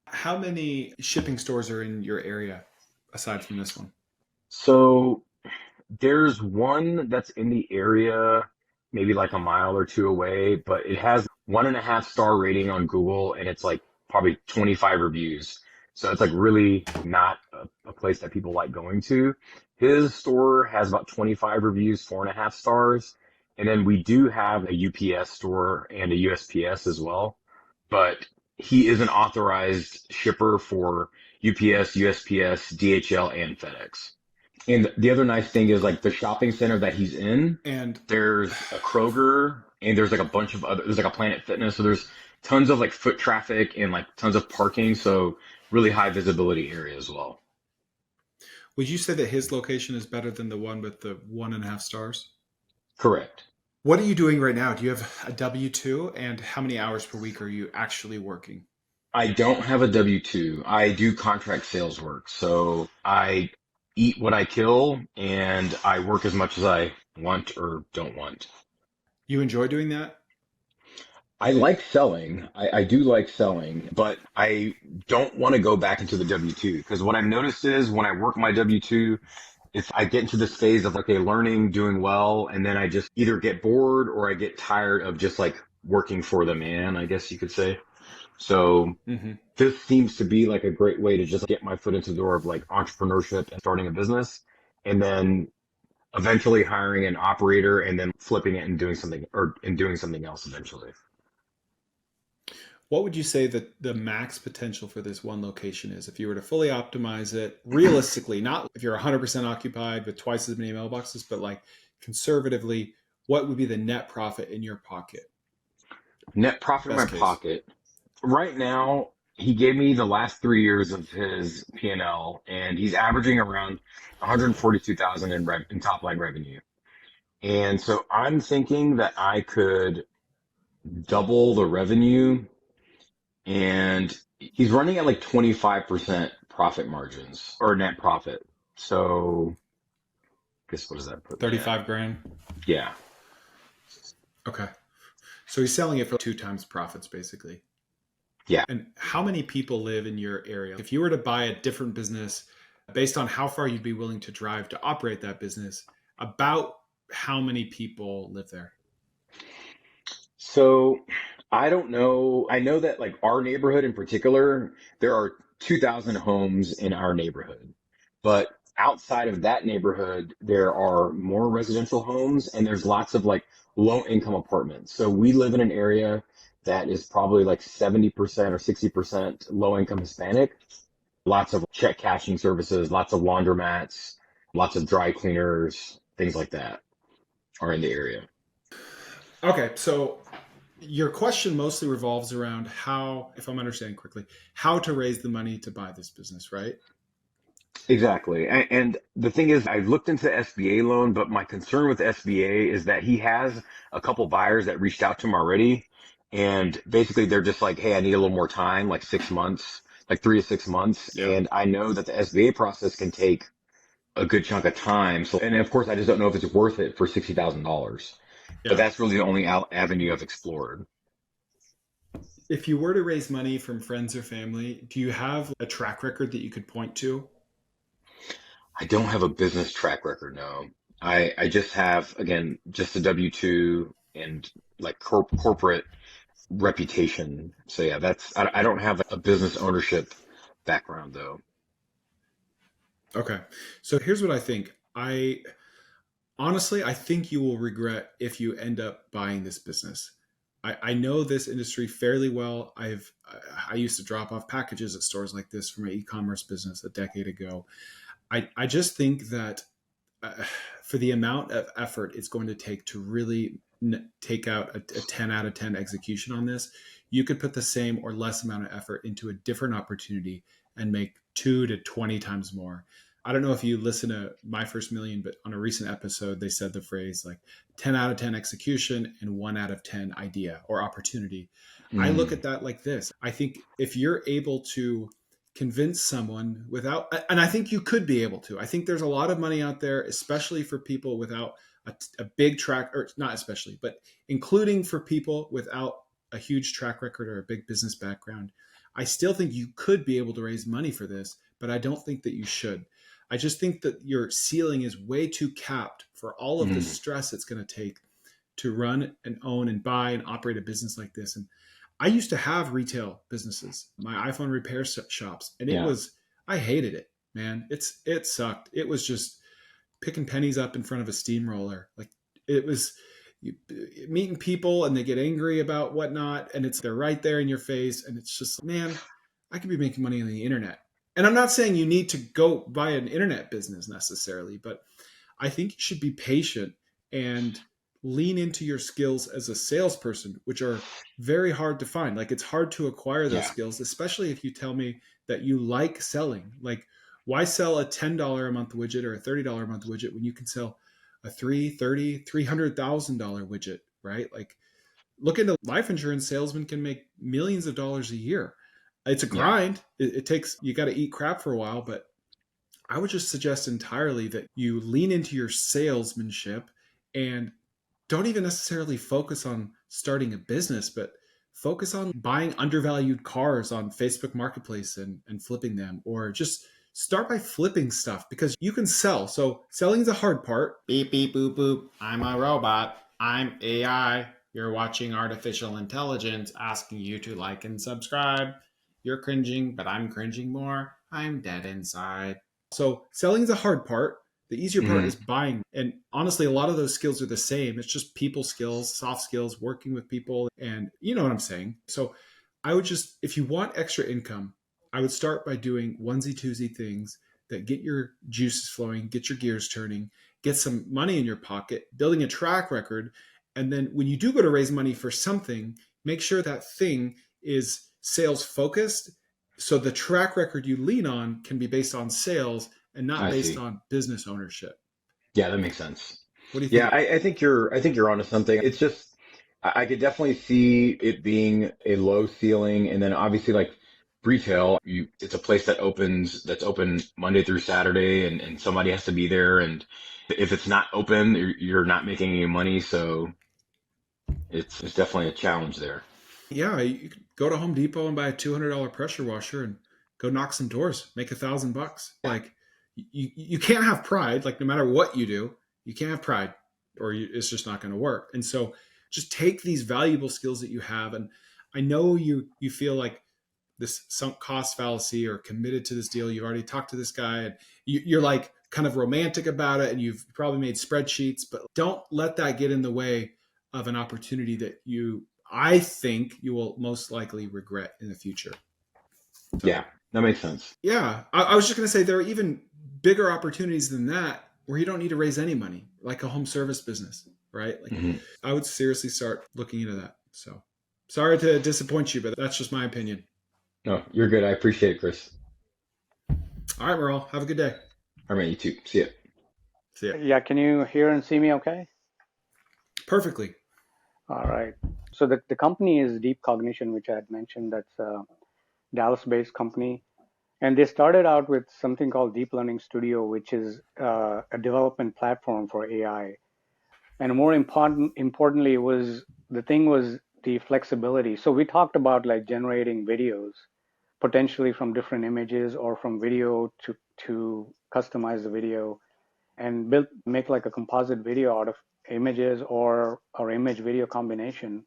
How many shipping stores are in your area aside from this one? So there's one that's in the area, maybe like a mile or two away, but it has 1.5 star rating on Google and it's like probably 25 reviews. So it's like really not a place that people like going to. His store has about 25 reviews, 4.5 stars. And then we do have a UPS store and a USPS as well, but he is an authorized shipper for UPS, USPS, DHL, and FedEx. And the other nice thing is like the shopping center that he's in, And there's a Kroger and there's like a bunch of other, there's like a Planet Fitness. So there's tons of like foot traffic and like tons of parking. So really high visibility area as well. would you say that his location is better than the one with the 1.5 stars? Correct. What are you doing right now? Do you have a W-2? And how many hours per week are you actually working? I don't have a W-2. I do contract sales work. So I eat what I kill and I work as much as I want or don't want. You enjoy doing that? I like selling. I do like selling, but I don't want to go back into the W-2 because what I've noticed is when I work my W-2, if I get into this phase of okay, learning, doing well, and then I just either get bored or I get tired of just like working for the man, I guess you could say. So Mm-hmm. this seems to be like a great way to just get my foot into the door of like entrepreneurship and starting a business and then eventually hiring an operator and then flipping it and doing something else eventually. What would you say that the max potential for this one location is if you were to fully optimize it realistically, not if you're 100% occupied with twice as many mailboxes, but like conservatively, what would be the net profit in your pocket? Net profit in my Best case. pocket. Right now, he gave me the last 3 years of his P&L, and he's averaging around 142,000 in top line revenue. And so I'm thinking that I could double the revenue, and he's running at like 25% profit margins or net profit. So, I guess what does that put me at? 35 grand. Yeah. Okay. So he's selling it for 2 times profits, basically. Yeah. And how many people live in your area? If you were to buy a different business, based on how far you'd be willing to drive to operate that business, about how many people live there? So I don't know. I know that like our neighborhood in particular, there are 2,000 homes in our neighborhood. But outside of that neighborhood, there are more residential homes and there's lots of like low income apartments. So we live in an area that is probably like 70% or 60% low income Hispanic. Lots of check cashing services, lots of laundromats, lots of dry cleaners, things like that are in the area. Okay, so your question mostly revolves around how, if I'm understanding correctly, how to raise the money to buy this business, right? Exactly. And the thing is, I looked into SBA loan, but my concern with SBA is that he has a couple buyers that reached out to him already. And basically they're just like, hey, I need a little more time, like 6 months, like 3 to 6 months. Yeah. And I know that the SBA process can take a good chunk of time. So, and of course, I just don't know if it's worth it for $60,000. But Yeah. that's really the only avenue I've explored. If you were to raise money from friends or family, do you have a track record that you could point to? I don't have a business track record, no. I just have, again, just a W-2 and like corporate reputation. So yeah, I don't have a business ownership background though. Okay. So here's what I think. I think you will regret if you end up buying this business. I know this industry fairly well. I used to drop off packages at stores like this for my e-commerce business a decade ago. I just think that for the amount of effort it's going to take to really take out a 10 out of 10 execution on this, you could put the same or less amount of effort into a different opportunity and make 2 to 20 times more. I don't know if you listen to My First Million, but on a recent episode, they said the phrase like 10 out of 10 execution and 1 out of 10 idea or opportunity. I look Mm, at that like this. I think if you're able to convince someone without, and I think you could be able to. I think there's a lot of money out there, especially for people without a big track, or not especially, but including for people without a huge track record or a big business background. I still think you could be able to raise money for this, but I don't think that you should. I just think that your ceiling is way too capped for all of the mm, stress it's going to take to run and own and buy and operate a business like this. And I used to have retail businesses, my iPhone repair shops, and yeah, I hated it, man. It sucked. It was just picking pennies up in front of a steamroller. Like it was you, meeting people and they get angry about whatnot, and they're right there in your face, and it's just, man, I could be making money on the internet. And I'm not saying you need to go buy an internet business necessarily, but I think you should be patient and lean into your skills as a salesperson, which are very hard to find. Like it's hard to acquire those yeah, skills, especially if you tell me that you like selling. Like, why sell a $10 a month widget or a $30 a month widget when you can sell a $300,000 widget, right? Like, look into life insurance salesmen can make millions of dollars a year. It's a yeah, grind. It takes, you got to eat crap for a while, but I would just suggest entirely that you lean into your salesmanship and don't even necessarily focus on starting a business, but focus on buying undervalued cars on Facebook Marketplace and flipping them, or just start by flipping stuff because you can sell. So selling is the hard part. Beep, beep, boop, boop. I'm a robot. I'm AI. You're watching artificial intelligence asking you to like and subscribe. You're cringing, but I'm cringing more. I'm dead inside. So selling is the hard part. The easier part mm, is buying. And honestly, a lot of those skills are the same. It's just people skills, soft skills, working with people. And you know what I'm saying. So I would just, if you want extra income, I would start by doing onesie twosie things that get your juices flowing, get your gears turning, get some money in your pocket, building a track record. And then when you do go to raise money for something, make sure that thing is sales focused. So the track record you lean on can be based on sales and not I based see. on business ownership. Yeah, that makes sense. What do you Yeah, think? I think you're onto something. It's just I could definitely see it being a low ceiling, and then obviously like retail, it's a place that's open Monday through Saturday, and somebody has to be there, and if it's not open, you're not making any money, so it's definitely a challenge there. Yeah, you could go to Home Depot and buy a $200 pressure washer and go knock some doors, make $1,000. Yeah, Like you can't have pride. Like no matter what you do, you can't have pride. or it's just not going to work. And so just take these valuable skills that you have. And I know you feel like this sunk cost fallacy or committed to this deal. You've already talked to this guy and you're like kind of romantic about it. And you've probably made spreadsheets, but don't let that get in the way of an opportunity that I think you will most likely regret in the future. So, yeah, that makes sense. Yeah. I was just going to say there are even bigger opportunities than that where you don't need to raise any money, like a home service business, right? Like I would seriously start looking into that. So sorry to disappoint you, but that's just my opinion. No, you're good. I appreciate it, Chris. All right, Merle, have a good day. All right, you too. See ya. See ya. Yeah, can you hear and see me okay? Perfectly. All right. So the company is Deep Cognition, which I had mentioned. That's a Dallas-based company. And they started out with something called Deep Learning Studio, which is a development platform for AI. And more importantly, was the flexibility. So we talked about like generating videos, potentially from different images or from video to customize the video and make like a composite video out of images or image video combination.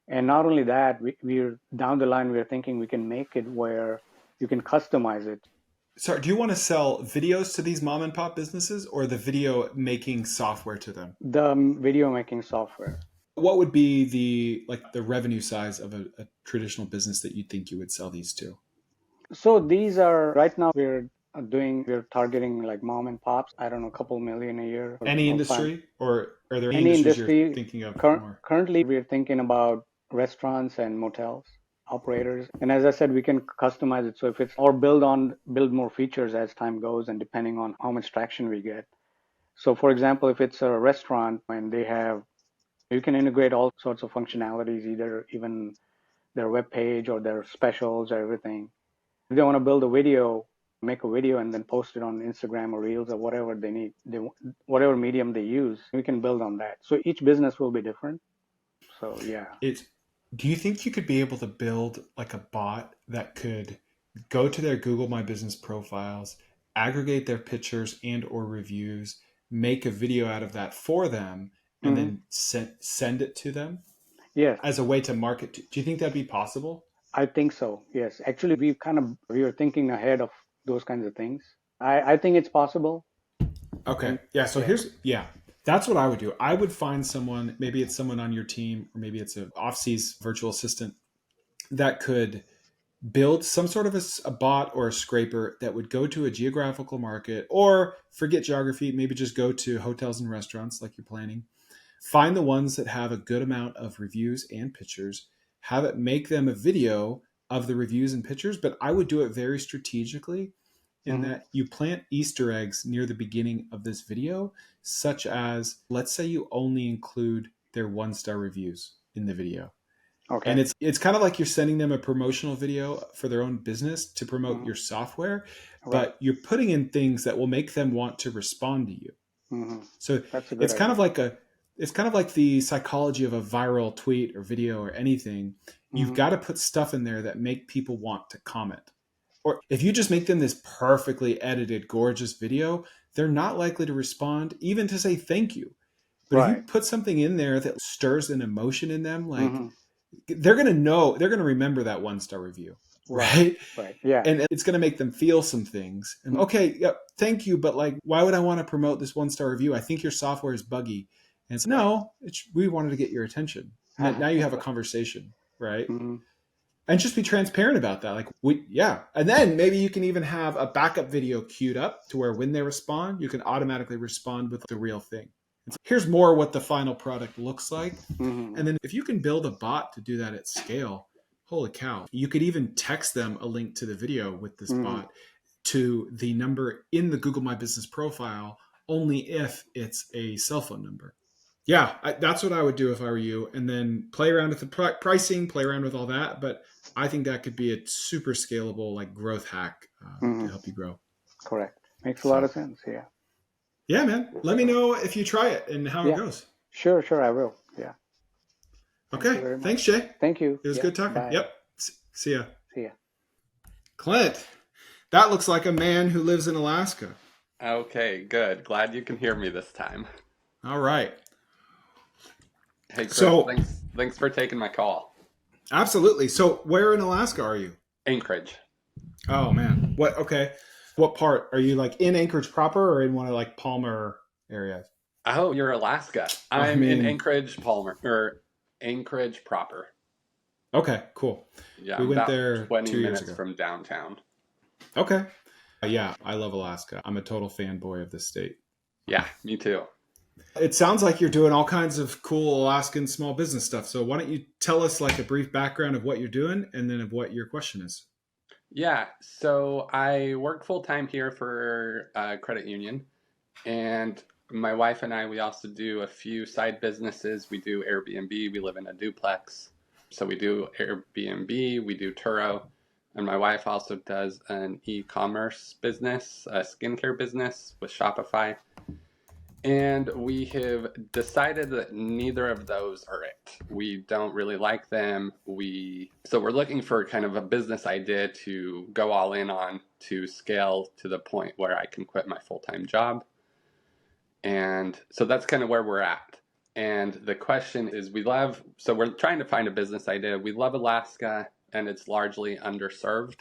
And not only that, we're down the line, we're thinking we can make it where you can customize it. Sorry, do you want to sell videos to these mom and pop businesses or the video making software to them? The video making software. What would be the revenue size of a traditional business that you think you would sell these to? So these are right now we're targeting like mom and pops. I don't know, a couple million a year. Any industry, or are there any industries you're thinking of more? Currently, we're thinking about restaurants and motels operators. And as I said, we can customize it. So if it's or build more features as time goes and depending on how much traction we get. So for example, if it's a restaurant and you can integrate all sorts of functionalities, even their web page or their specials or everything. If they want to build a video, make a video and then post it on Instagram or Reels or whatever they need, whatever medium they use, we can build on that. So each business will be different. So yeah. Do you think you could be able to build like a bot that could go to their Google My Business profiles, aggregate their pictures and or reviews, make a video out of that for them, and then send it to them? Yes. As a way to market. Do you think that'd be possible? I think so. Yes. Actually, we were thinking ahead of those kinds of things. I think it's possible. Okay. Yeah. So that's what I would do. I would find someone, maybe it's someone on your team, or maybe it's an off-seas virtual assistant that could build some sort of a bot or a scraper that would go to a geographical market, or forget geography, maybe just go to hotels and restaurants like you're planning. Find the ones that have a good amount of reviews and pictures, have it make them a video of the reviews and pictures, but I would do it very strategically in that you plant Easter eggs near the beginning of this video, such as, let's say you only include their 1-star reviews in the video. Okay. And it's kind of like you're sending them a promotional video for their own business to promote your software, but you're putting in things that will make them want to respond to you. So it's kind of like the psychology of a viral tweet or video or anything. You've got to put stuff in there that make people want to comment. Or if you just make them this perfectly edited, gorgeous video, they're not likely to respond, even to say thank you. But if you put something in there that stirs an emotion in them, like they're going to remember that 1-star review. Right. Yeah. And it's going to make them feel some things. And okay, yeah, thank you. But like, why would I want to promote this 1-star review? I think your software is buggy. And it's we wanted to get your attention. And now you have a conversation, right? And just be transparent about that. Like, and then maybe you can even have a backup video queued up to where when they respond, you can automatically respond with the real thing. And so here's more what the final product looks like. And then if you can build a bot to do that at scale, holy cow. You could even text them a link to the video with this bot to the number in the Google My Business profile, only if it's a cell phone number. Yeah, that's what I would do if I were you. And then play around with the pricing, play around with all that. But I think that could be a super scalable like growth hack to help you grow. Correct. Makes a lot of sense. Yeah. Yeah, man. Let me know if you try it and how it goes. Sure, I will. Yeah. Okay. Thanks, Jay. Thank you. It was good talking. Bye. Yep. See ya. See ya. Clint, that looks like a man who lives in Alaska. Okay, good. Glad you can hear me this time. All right. Hey, Chris, So, thanks for taking my call. absolutely. So, where in Alaska are you? Anchorage. Oh man. What? Okay. What part are you, like in Anchorage proper or in one of like Palmer areas? Oh, you're Alaska. I I'm in mean, Anchorage, Palmer, or Anchorage proper. okay, cool. Yeah, We I'm went about there 20 2 years minutes ago. from downtown. Okay. Yeah, I love Alaska. I'm a total fanboy of this state. Yeah, me too. It sounds like you're doing all kinds of cool Alaskan small business stuff. So why don't you tell us like a brief background of what you're doing and then of what your question is? Yeah, so I work full time here for a credit union, and my wife and I, we also do a few side businesses. We do Airbnb, we live in a duplex. So we do Airbnb, we do Turo, and my wife also does an e-commerce business, a skincare business with Shopify. And we have decided that neither of those are it. We don't really like them. So we're looking for kind of a business idea to go all in on to scale to the point where I can quit my full-time job. And so that's kind of where we're at. And the question is so we're trying to find a business idea. We love Alaska and it's largely underserved.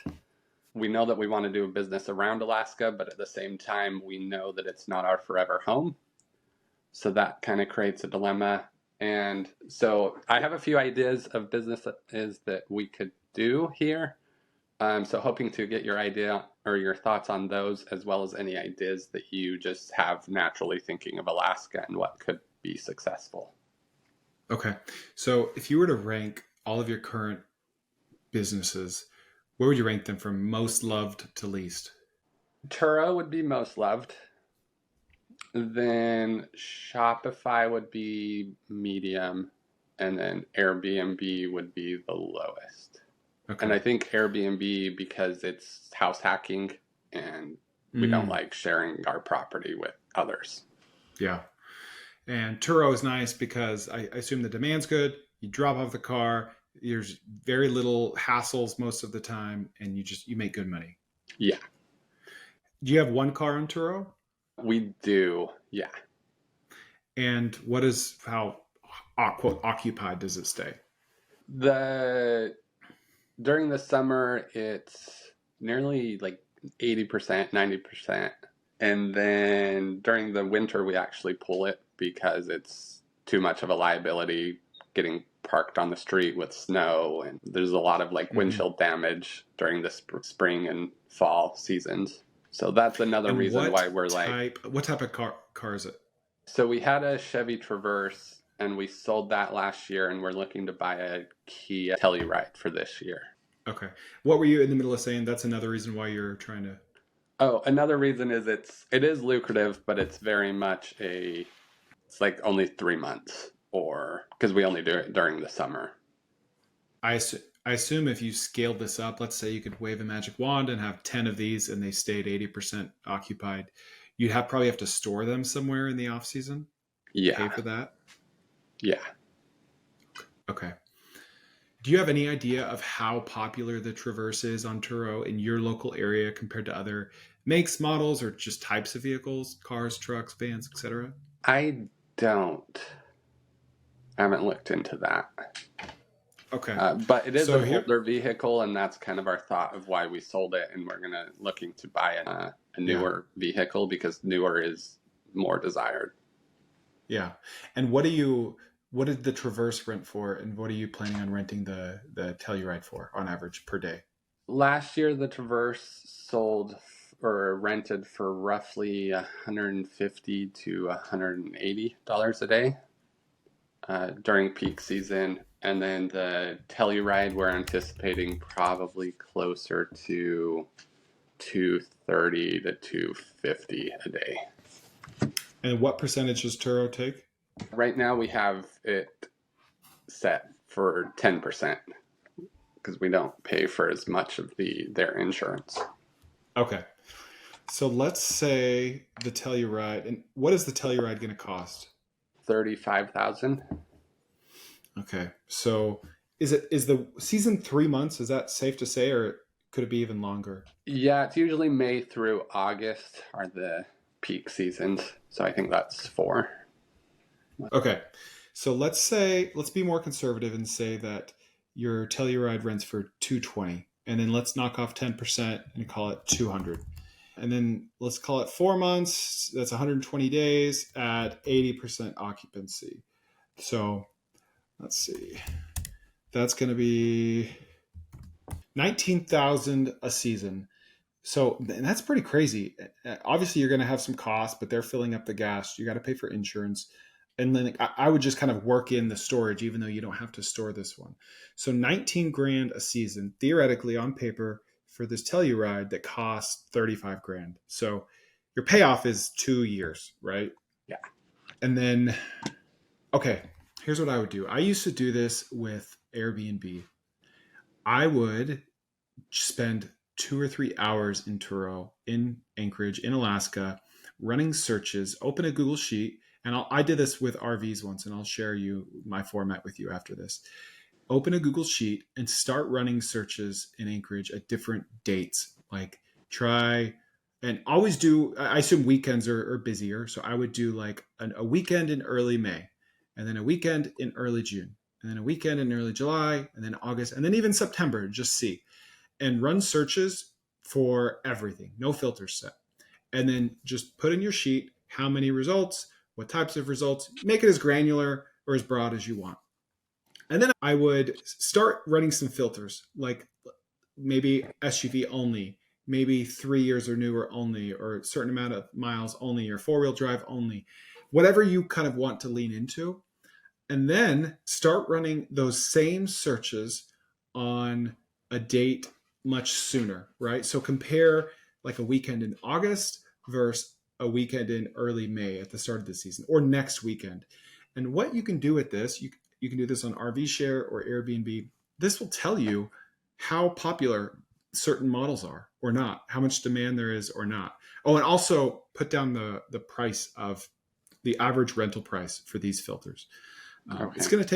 We know that we want to do a business around Alaska, but at the same time, we know that it's not our forever home. So that kind of creates a dilemma. And so I have a few ideas of businesses that we could do here. So hoping to get your idea or your thoughts on those, as well as any ideas that you just have naturally thinking of Alaska and what could be successful. Okay. So if you were to rank all of your current businesses, where would you rank them from most loved to least? Turo would be most loved. Then Shopify would be medium. And then Airbnb would be the lowest. Okay. And I think Airbnb because it's house hacking and we don't like sharing our property with others. Yeah. And Turo is nice because I assume the demand's good. You drop off the car. There's very little hassles most of the time, and you make good money. Yeah. Do you have one car on Turo? We do. Yeah. And how quote occupied does it stay? During the summer, it's nearly like 80%, 90%. And then during the winter, we actually pull it because it's too much of a liability getting parked on the street with snow. And there's a lot of like windshield damage during the spring and fall seasons. So that's another reason why we're what type of car is it? So we had a Chevy Traverse and we sold that last year and we're looking to buy a Kia Telluride for this year. Okay. What were you in the middle of saying? That's another reason why you're trying to... Oh, another reason is it is lucrative, but it's very much it's like only 3 months or because we only do it during the summer. I assume if you scaled this up, let's say you could wave a magic wand and have 10 of these and they stayed 80% occupied, you'd probably have to store them somewhere in the off season. Yeah. Pay for that. Yeah. Okay. Do you have any idea of how popular the Traverse is on Turo in your local area compared to other makes, models, or just types of vehicles, cars, trucks, vans, etc.? I haven't looked into that. Okay. But it is an here, older vehicle, and that's kind of our thought of why we sold it, and we're looking to buy a newer vehicle because newer is more desired. Yeah. And what did the Traverse rent for, and what are you planning on renting the Telluride for on average per day? Last year, the Traverse sold or rented for roughly $150 to $180 a day during peak season. And then the Telluride, we're anticipating probably closer to $230 to $250 a day. And what percentage does Turo take? Right now, we have it set for 10% because we don't pay for as much of their insurance. Okay. So let's say the Telluride, and what is the Telluride going to cost? $35,000. Okay. So is the season 3 months? Is that safe to say, or could it be even longer? Yeah, it's usually May through August are the peak seasons. So I think that's 4. Okay. So let's be more conservative and say that your Telluride rents for 220, and then let's knock off 10% and call it 200. And then let's call it 4 months. That's 120 days at 80% occupancy. So let's see. That's going to be 19,000 a season. So that's pretty crazy. Obviously, you're going to have some costs, but they're filling up the gas. You got to pay for insurance. And then I would just kind of work in the storage, even though you don't have to store this one. So 19 grand a season, theoretically on paper, for this Telluride that costs 35 grand. So your payoff is 2 years, right? Yeah. And then, okay, here's what I would do. I used to do this with Airbnb. I would spend 2 or 3 hours in Turo, in Anchorage, in Alaska, running searches, open a Google Sheet. And I did this with RVs once, and I'll share my format with you after this. Open a Google Sheet and start running searches in Anchorage at different dates. Like try and always do, I assume weekends are busier. So I would do like a weekend in early May, and then a weekend in early June, and then a weekend in early July, and then August, and then even September, just see. And run searches for everything, no filters set. And then just put in your sheet how many results, what types of results, make it as granular or as broad as you want. And then I would start running some filters, like maybe SUV only, maybe 3 years or newer only, or a certain amount of miles only, or 4-wheel drive only, whatever you kind of want to lean into. And then start running those same searches on a date much sooner, right? So compare like a weekend in August versus a weekend in early May at the start of the season, or next weekend. And what you can do with this, you can do this on RV Share or Airbnb. This will tell you how popular certain models are or not, how much demand there is or not. Oh, and also put down the price of the average rental price for these filters. Okay. It's going to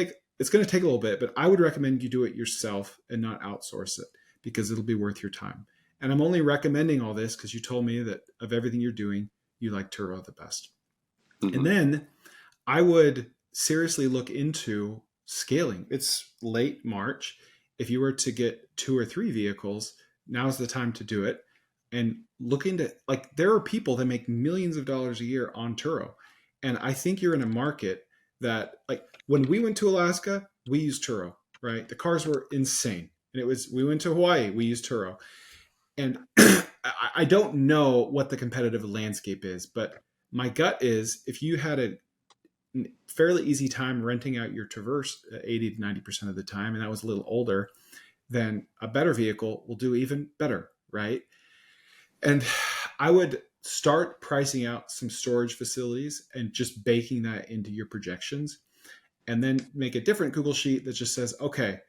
take a little bit, but I would recommend you do it yourself and not outsource it, because it'll be worth your time. And I'm only recommending all this because you told me that of everything you're doing, you like Turo the best. Mm-hmm. And then I would seriously look into scaling. It's late March. If you were to get 2 or 3 vehicles, now's the time to do it. And look into, like, there are people that make millions of dollars a year on Turo. And I think you're in a market that, like, when we went to Alaska, we used Turo, right? The cars were insane. And we went to Hawaii, we used Turo. And I don't know what the competitive landscape is, but my gut is if you had a fairly easy time renting out your Traverse 80 to 90% of the time, and that was a little older, then a better vehicle will do even better, right? And I would start pricing out some storage facilities and just baking that into your projections, and then make a different Google Sheet that just says, okay,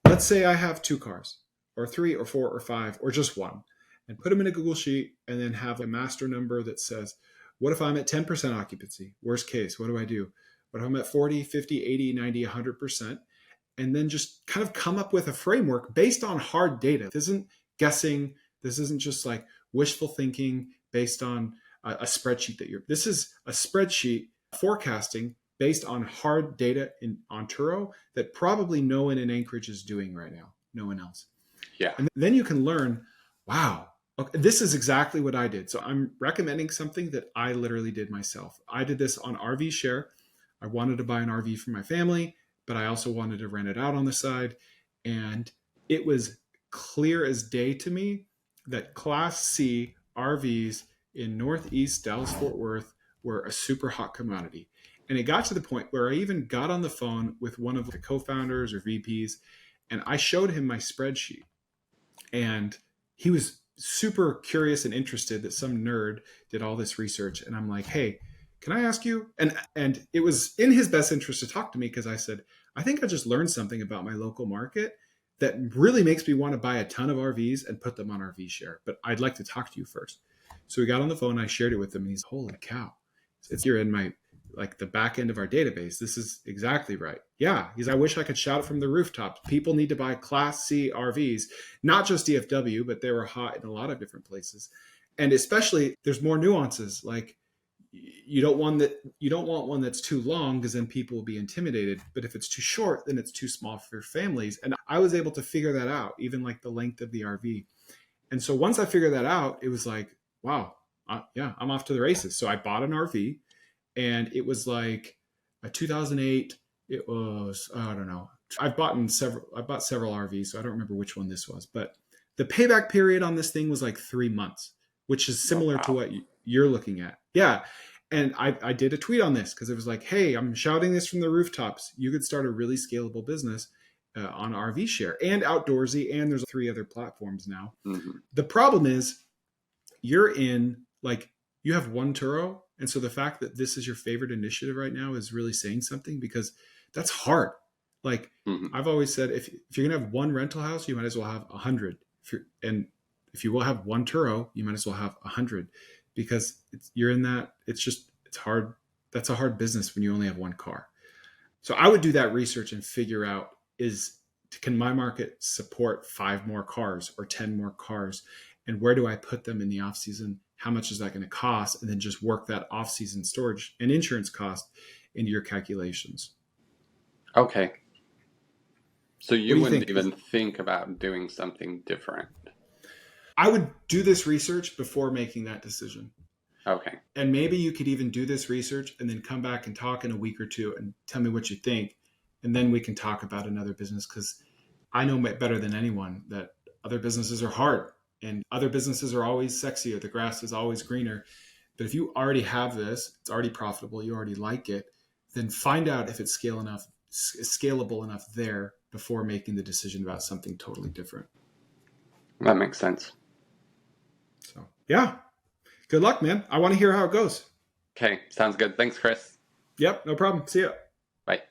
let's say I have 2 cars, or 3 or 4 or 5, or just 1, and put them in a Google Sheet, and then have a master number that says, what if I'm at 10% occupancy? Worst case, what do I do? What if I'm at 40, 50, 80, 90, 100%? And then just kind of come up with a framework based on hard data. This isn't guessing. This isn't just like wishful thinking based on a spreadsheet this is a spreadsheet forecasting based on hard data on Turo that probably no one in Anchorage is doing right now. No one else. Yeah. And then you can learn, wow, okay, this is exactly what I did. So I'm recommending something that I literally did myself. I did this on RV Share. I wanted to buy an RV for my family, but I also wanted to rent it out on the side. And it was clear as day to me that Class C RVs in Northeast Dallas-Fort Worth were a super hot commodity. And it got to the point where I even got on the phone with one of the co-founders or VPs, and I showed him my spreadsheet. And he was super curious and interested that some nerd did all this research. And I'm like, hey, can I ask you? And it was in his best interest to talk to me, because I said, I think I just learned something about my local market that really makes me want to buy a ton of RVs and put them on RV Share. But I'd like to talk to you first. So we got on the phone, I shared it with him, and he's, holy cow. It's here in the back end of our database. This is exactly right. Yeah. I wish I could shout it from the rooftops. People need to buy Class C RVs, not just DFW, but they were hot in a lot of different places. And especially there's more nuances. Like, you don't want one that's too long because then people will be intimidated. But if it's too short, then it's too small for families. And I was able to figure that out, even like the length of the RV. And so once I figured that out, it was like, wow, yeah, I'm off to the races. So I bought an RV, and it was like a 2008. It was, I don't know. I bought several RVs, so I don't remember which one this was. But the payback period on this thing was like 3 months, which is similar to what you're looking at. Yeah. And I did a tweet on this because it was like, hey, I'm shouting this from the rooftops. You could start a really scalable business on RV Share and Outdoorsy, and there's 3 other platforms now. Mm-hmm. The problem is you have one Turo. And so the fact that this is your favorite initiative right now is really saying something, because that's hard. Like I've always said, if you're going to have one rental house, you might as well have 100. If you will have one Turo, you might as well have 100, because it's hard. That's a hard business when you only have one car. So I would do that research and figure out, can my market support 5 more cars or 10 more cars? And where do I put them in the off season? How much is that going to cost? And then just work that off season storage and insurance cost into your calculations. Okay. So you wouldn't even think about doing something different? I would do this research before making that decision. Okay. And maybe you could even do this research and then come back and talk in a week or 2 and tell me what you think. And then we can talk about another business, because I know better than anyone that other businesses are hard and other businesses are always sexier. The grass is always greener. But if you already have this, it's already profitable, you already like it, then find out if it's scalable enough there before making the decision about something totally different. That makes sense. So, yeah. Good luck, man. I want to hear how it goes. Okay. Sounds good. Thanks, Chris. Yep. No problem. See ya. Bye.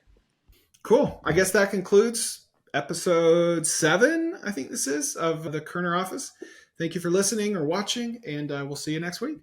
Cool. I guess that concludes episode 7, I think this is, of the Kerner Office. Thank you for listening or watching, and we'll see you next week.